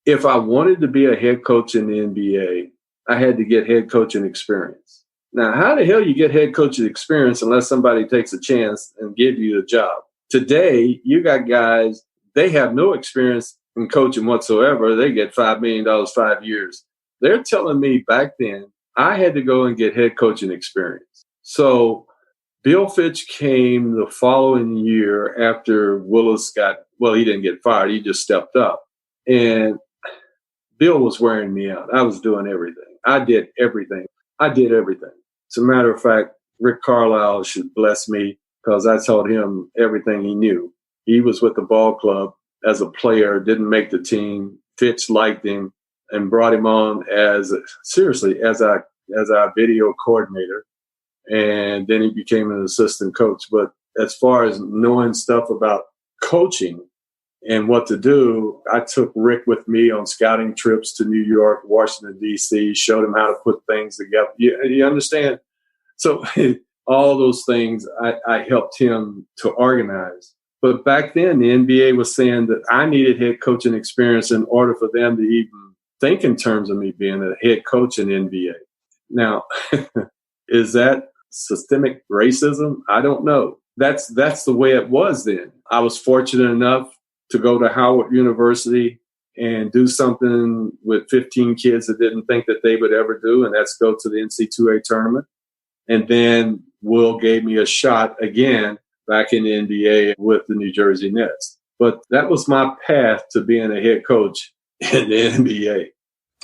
If I wanted to be a head coach in the NBA, I had to get head coaching experience. Now, how the hell you get head coaching experience unless somebody takes a chance and give you the job? Today, you got guys, they have no experience in coaching whatsoever. They get $5 million, 5 years. They're telling me back then I had to go and get head coaching experience. So Bill Fitch came the following year after Willis he didn't get fired. He just stepped up. And Bill was wearing me out. I was doing everything. I did everything. As a matter of fact, Rick Carlisle should bless me because I taught him everything he knew. He was with the ball club as a player, didn't make the team. Fitch liked him and brought him on as our video coordinator. And then he became an assistant coach. But as far as knowing stuff about coaching and what to do, I took Rick with me on scouting trips to New York, Washington, D.C., showed him how to put things together. You understand? So all those things I helped him to organize. But back then, the NBA was saying that I needed head coaching experience in order for them to even think in terms of me being a head coach in the NBA. Now, is that systemic racism? I don't know. That's the way it was then. I was fortunate enough to go to Howard University and do something with 15 kids that didn't think that they would ever do, and that's go to the NCAA tournament. And then Will gave me a shot again back in the NBA with the New Jersey Nets. But that was my path to being a head coach in the NBA.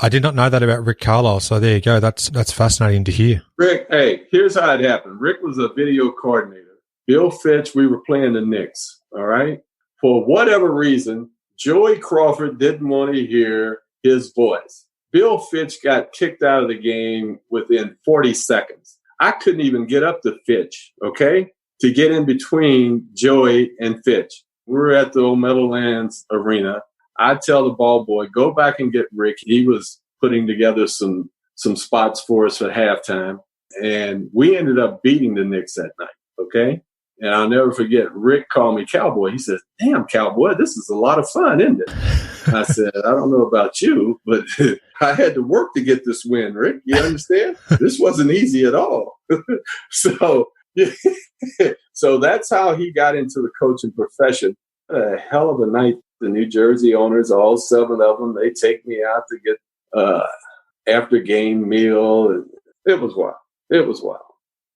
I did not know that about Rick Carlisle, so there you go. That's fascinating to hear. Rick, hey, here's how it happened. Rick was a video coordinator. Bill Fitch, we were playing the Knicks, all right? For whatever reason, Joey Crawford didn't want to hear his voice. Bill Fitch got kicked out of the game within 40 seconds. I couldn't even get up to Fitch, okay, to get in between Joey and Fitch. We were at the old Meadowlands Arena. I tell the ball boy, go back and get Rick. He was putting together some spots for us for halftime. And we ended up beating the Knicks that night, okay? And I'll never forget, Rick called me Cowboy. He said, damn, Cowboy, this is a lot of fun, isn't it? I said, I don't know about you, but I had to work to get this win, Rick. You understand? This wasn't easy at all. So that's how he got into the coaching profession. A hell of a night. The New Jersey owners, all 7 of them, they take me out to get after game meal. And it was wild.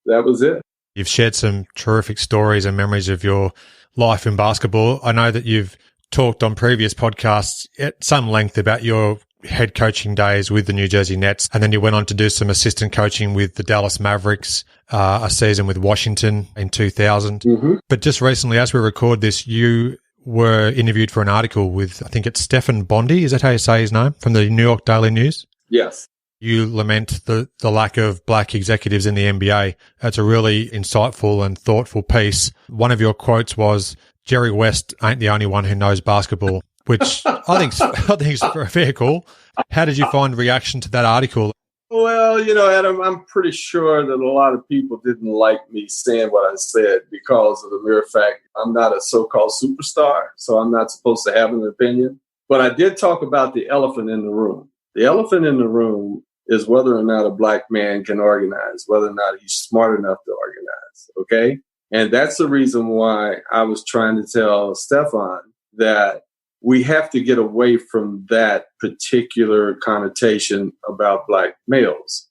That was it. You've shared some terrific stories and memories of your life in basketball. I know that you've talked on previous podcasts at some length about your head coaching days with the New Jersey Nets, and then you went on to do some assistant coaching with the Dallas Mavericks, a season with Washington in 2000. Mm-hmm. But just recently, as we record this, you were interviewed for an article with, I think it's Stephen Bondi, is that how you say his name, from the New York Daily News? Yes. You lament the lack of black executives in the NBA. It's a really insightful and thoughtful piece. One of your quotes was, Jerry West ain't the only one who knows basketball, which I think is a fair call. How did you find reaction to that article? Well, Adam, I'm pretty sure that a lot of people didn't like me saying what I said because of the mere fact I'm not a so-called superstar, so I'm not supposed to have an opinion. But I did talk about the elephant in the room. The elephant in the room is whether or not a black man can organize, whether or not he's smart enough to organize, okay? And that's the reason why I was trying to tell Stefan that we have to get away from that particular connotation about black males.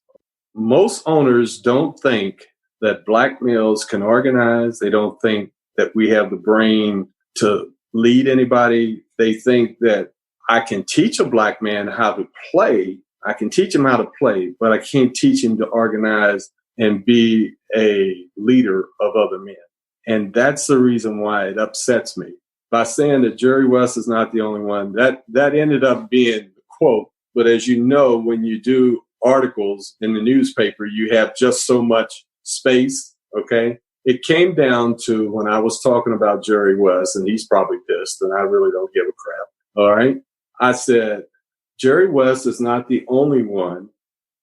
Most owners don't think that black males can organize. They don't think that we have the brain to lead anybody. They think that I can teach a black man how to play. I can teach him how to play, but I can't teach him to organize and be a leader of other men. And that's the reason why it upsets me. By saying that Jerry West is not the only one, that ended up being the quote. But as you know, when you do articles in the newspaper, you have just so much space, okay? It came down to when I was talking about Jerry West, and he's probably pissed, and I really don't give a crap, all right? I said, Jerry West is not the only one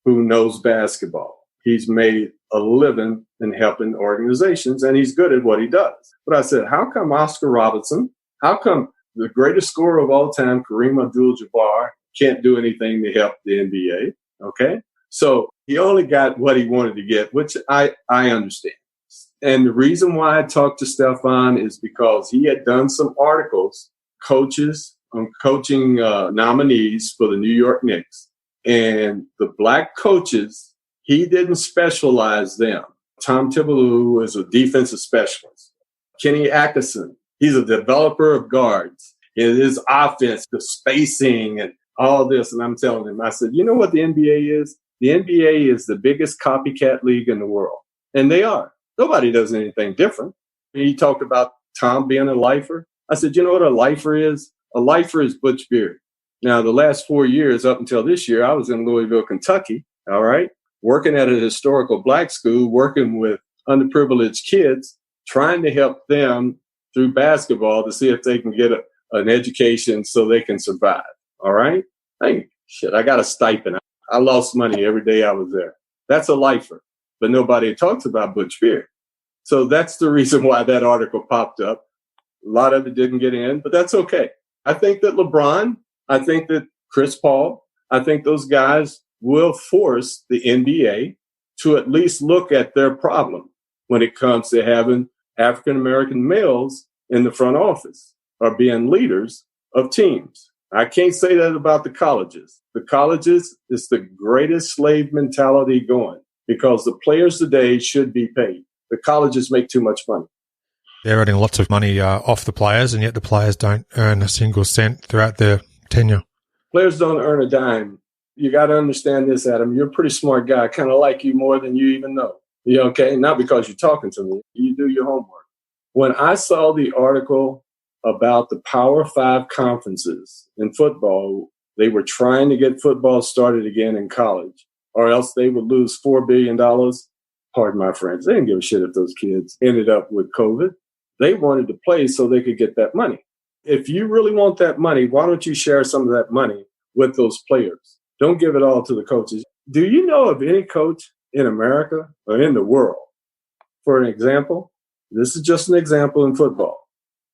who knows basketball. He's made a living in helping organizations, and he's good at what he does. But I said, how come Oscar Robertson, how come the greatest scorer of all time, Kareem Abdul-Jabbar, can't do anything to help the NBA? Okay. So he only got what he wanted to get, which I understand. And the reason why I talked to Stefan is because he had done some articles, coaches on coaching nominees for the New York Knicks. And the black coaches, he didn't specialize them. Tom Thibodeau is a defensive specialist. Kenny Atkinson, he's a developer of guards. His offense, the spacing and all this. And I'm telling him, I said, you know what the NBA is? The NBA is the biggest copycat league in the world. And they are. Nobody does anything different. He talked about Tom being a lifer. I said, you know what a lifer is? A lifer is Butch Beard. Now, the last 4 years up until this year, I was in Louisville, Kentucky, all right, working at a historical black school, working with underprivileged kids, trying to help them through basketball to see if they can get an education so they can survive, all right? Hey, shit, I got a stipend. I lost money every day I was there. That's a lifer. But nobody talks about Butch Beard. So that's the reason why that article popped up. A lot of it didn't get in, but that's okay. I think that LeBron, I think that Chris Paul, I think those guys will force the NBA to at least look at their problem when it comes to having African-American males in the front office or being leaders of teams. I can't say that about the colleges. The colleges is the greatest slave mentality going because the players today should be paid. The colleges make too much money. They're earning lots of money off the players, and yet the players don't earn a single cent throughout their tenure. Players don't earn a dime. You got to understand this, Adam. You're a pretty smart guy. I kind of like you more than you even know. You okay? Not because you're talking to me. You do your homework. When I saw the article about the Power 5 conferences in football, they were trying to get football started again in college, or else they would lose $4 billion. Pardon my French. They didn't give a shit if those kids ended up with COVID. They wanted to play so they could get that money. If you really want that money, why don't you share some of that money with those players? Don't give it all to the coaches. Do you know of any coach in America or in the world, for an example, this is just an example in football,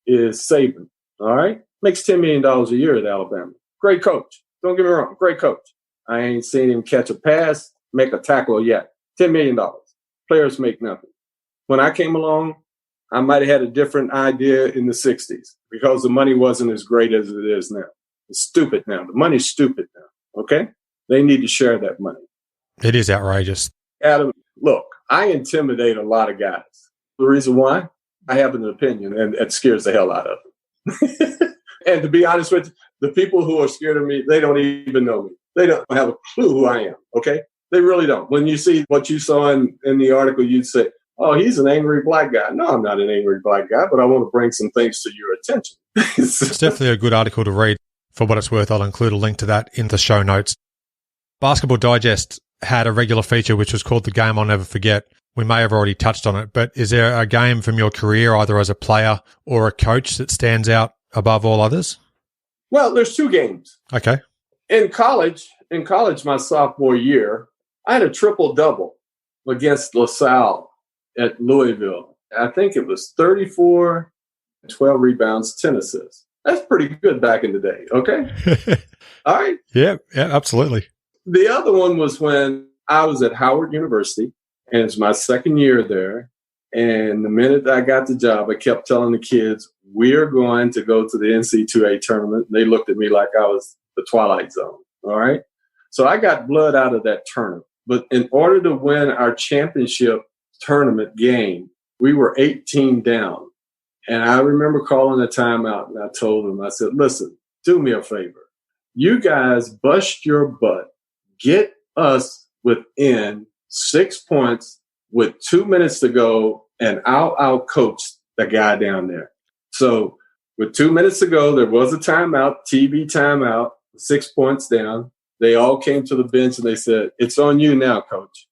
is Saban, all right? Makes $10 million a year at Alabama. Great coach. Don't get me wrong, great coach. I ain't seen him catch a pass, make a tackle yet. $10 million. Players make nothing. When I came along, I might have had a different idea in the 60s because the money wasn't as great as it is now. It's stupid now. The money's stupid now, okay? They need to share that money. It is outrageous. Adam, look, I intimidate a lot of guys. The reason why? I have an opinion, and it scares the hell out of them. And to be honest with you, the people who are scared of me, they don't even know me. They don't have a clue who I am, okay? They really don't. When you see what you saw in the article, you'd say, oh, he's an angry black guy. No, I'm not an angry black guy, but I want to bring some things to your attention. It's definitely a good article to read. For what it's worth, I'll include a link to that in the show notes. Basketball Digest had a regular feature which was called The Game I'll Never Forget. We may have already touched on it, but is there a game from your career, either as a player or a coach, that stands out above all others? Well, there's two games. Okay. In college, my sophomore year, I had a triple-double against LaSalle at Louisville. I think it was 34, 12 rebounds, 10 assists. That's pretty good back in the day, okay? All right? Yeah, absolutely. The other one was when I was at Howard University, and it's my second year there. And the minute I got the job, I kept telling the kids, we're going to go to the NCAA tournament. They looked at me like I was the Twilight Zone, all right? So I got blood out of that tournament. But in order to win our championship tournament game, we were 18 down. And I remember calling a timeout, and I told them, I said, listen, do me a favor. You guys bust your butt. Get us within 6 points with 2 minutes to go, and I'll out-coach the guy down there. So with 2 minutes to go, there was a timeout, TV timeout, 6 points down. They all came to the bench, and they said, it's on you now, coach.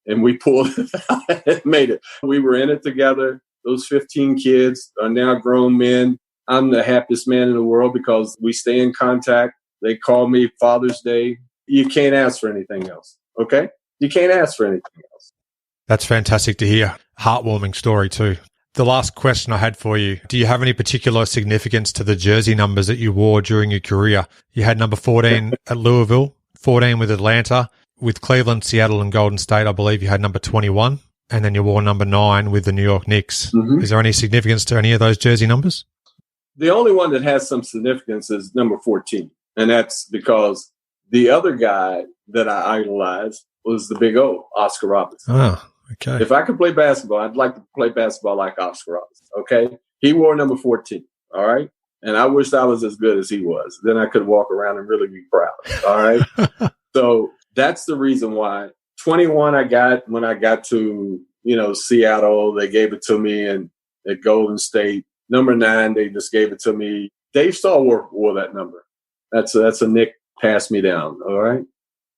And we pulled it out and made it. We were in it together. Those 15 kids are now grown men. I'm the happiest man in the world because we stay in contact. They call me Father's Day. You can't ask for anything else, okay? You can't ask for anything else. That's fantastic to hear. Heartwarming story too. The last question I had for you, do you have any particular significance to the jersey numbers that you wore during your career? You had number 14 at Louisville, 14 with Atlanta, with Cleveland, Seattle, and Golden State, I believe you had number 21, and then you wore number 9 with the New York Knicks. Mm-hmm. Is there any significance to any of those jersey numbers? The only one that has some significance is number 14, and that's because the other guy that I idolized was the Big O, Oscar Robertson. Oh, okay. If I could play basketball, I'd like to play basketball like Oscar Robertson, okay? He wore number 14, all right? And I wished I was as good as he was. Then I could walk around and really be proud, all right? So that's the reason why. 21 I got when I got to, Seattle. They gave it to me, and at Golden State. Number 9, they just gave it to me. Dave Stallworth wore that number. That's a Nick passed me down, all right?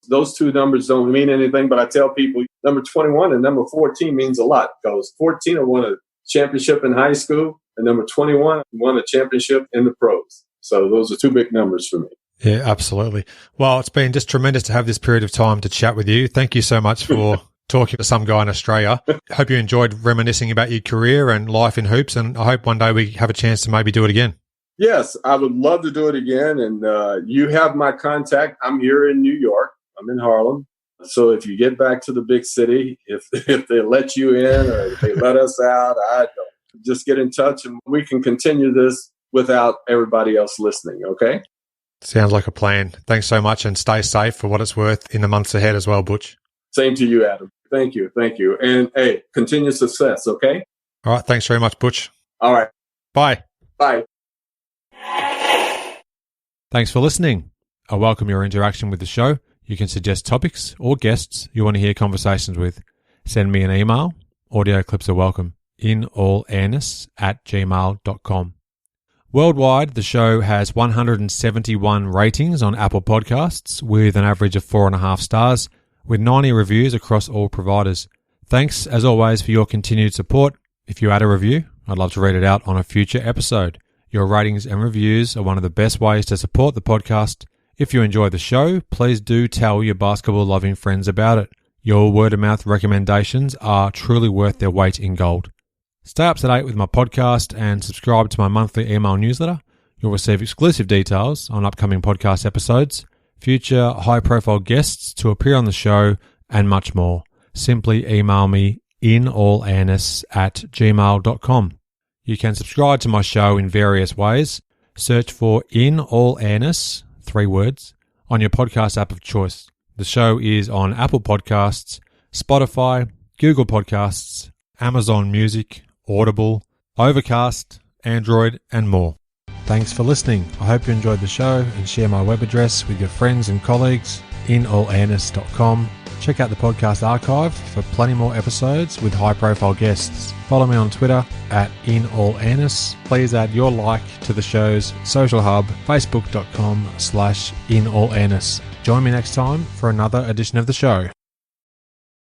Those two numbers don't mean anything, but I tell people number 21 and number 14 means a lot because 14 won a championship in high school, and number 21 won a championship in the pros. So those are two big numbers for me. Yeah, absolutely. Well, it's been just tremendous to have this period of time to chat with you. Thank you so much for talking to some guy in Australia. Hope you enjoyed reminiscing about your career and life in hoops, and I hope one day we have a chance to maybe do it again. Yes, I would love to do it again, and you have my contact. I'm here in New York. I'm in Harlem. So if you get back to the big city, if they let you in or if they let us out, I don't. Just get in touch, and we can continue this without everybody else listening, okay? Sounds like a plan. Thanks so much, and stay safe for what it's worth in the months ahead as well, Butch. Same to you, Adam. Thank you. And, hey, continued success, okay? All right. Thanks very much, Butch. All right. Bye. Bye. Thanks for listening. I welcome your interaction with the show. You can suggest topics or guests you want to hear conversations with. Send me an email. Audio clips are welcome. inallairness@gmail.com. Worldwide, the show has 171 ratings on Apple Podcasts with an average of 4.5 stars, with 90 reviews across all providers. Thanks, as always, for your continued support. If you add a review, I'd love to read it out on a future episode. Your ratings and reviews are one of the best ways to support the podcast. If you enjoy the show, please do tell your basketball-loving friends about it. Your word-of-mouth recommendations are truly worth their weight in gold. Stay up to date with my podcast and subscribe to my monthly email newsletter. You'll receive exclusive details on upcoming podcast episodes, future high-profile guests to appear on the show, and much more. Simply email me inallairness@gmail.com. You can subscribe to my show in various ways. Search for In All Airness, 3 words, on your podcast app of choice. The show is on Apple Podcasts, Spotify, Google Podcasts, Amazon Music, Audible, Overcast, Android, and more. Thanks for listening. I hope you enjoyed the show and share my web address with your friends and colleagues, inallairness.com. Check out the podcast archive for plenty more episodes with high-profile guests. Follow me on Twitter @inallairness. Please add your like to the show's social hub, facebook.com/inallairness. Join me next time for another edition of the show.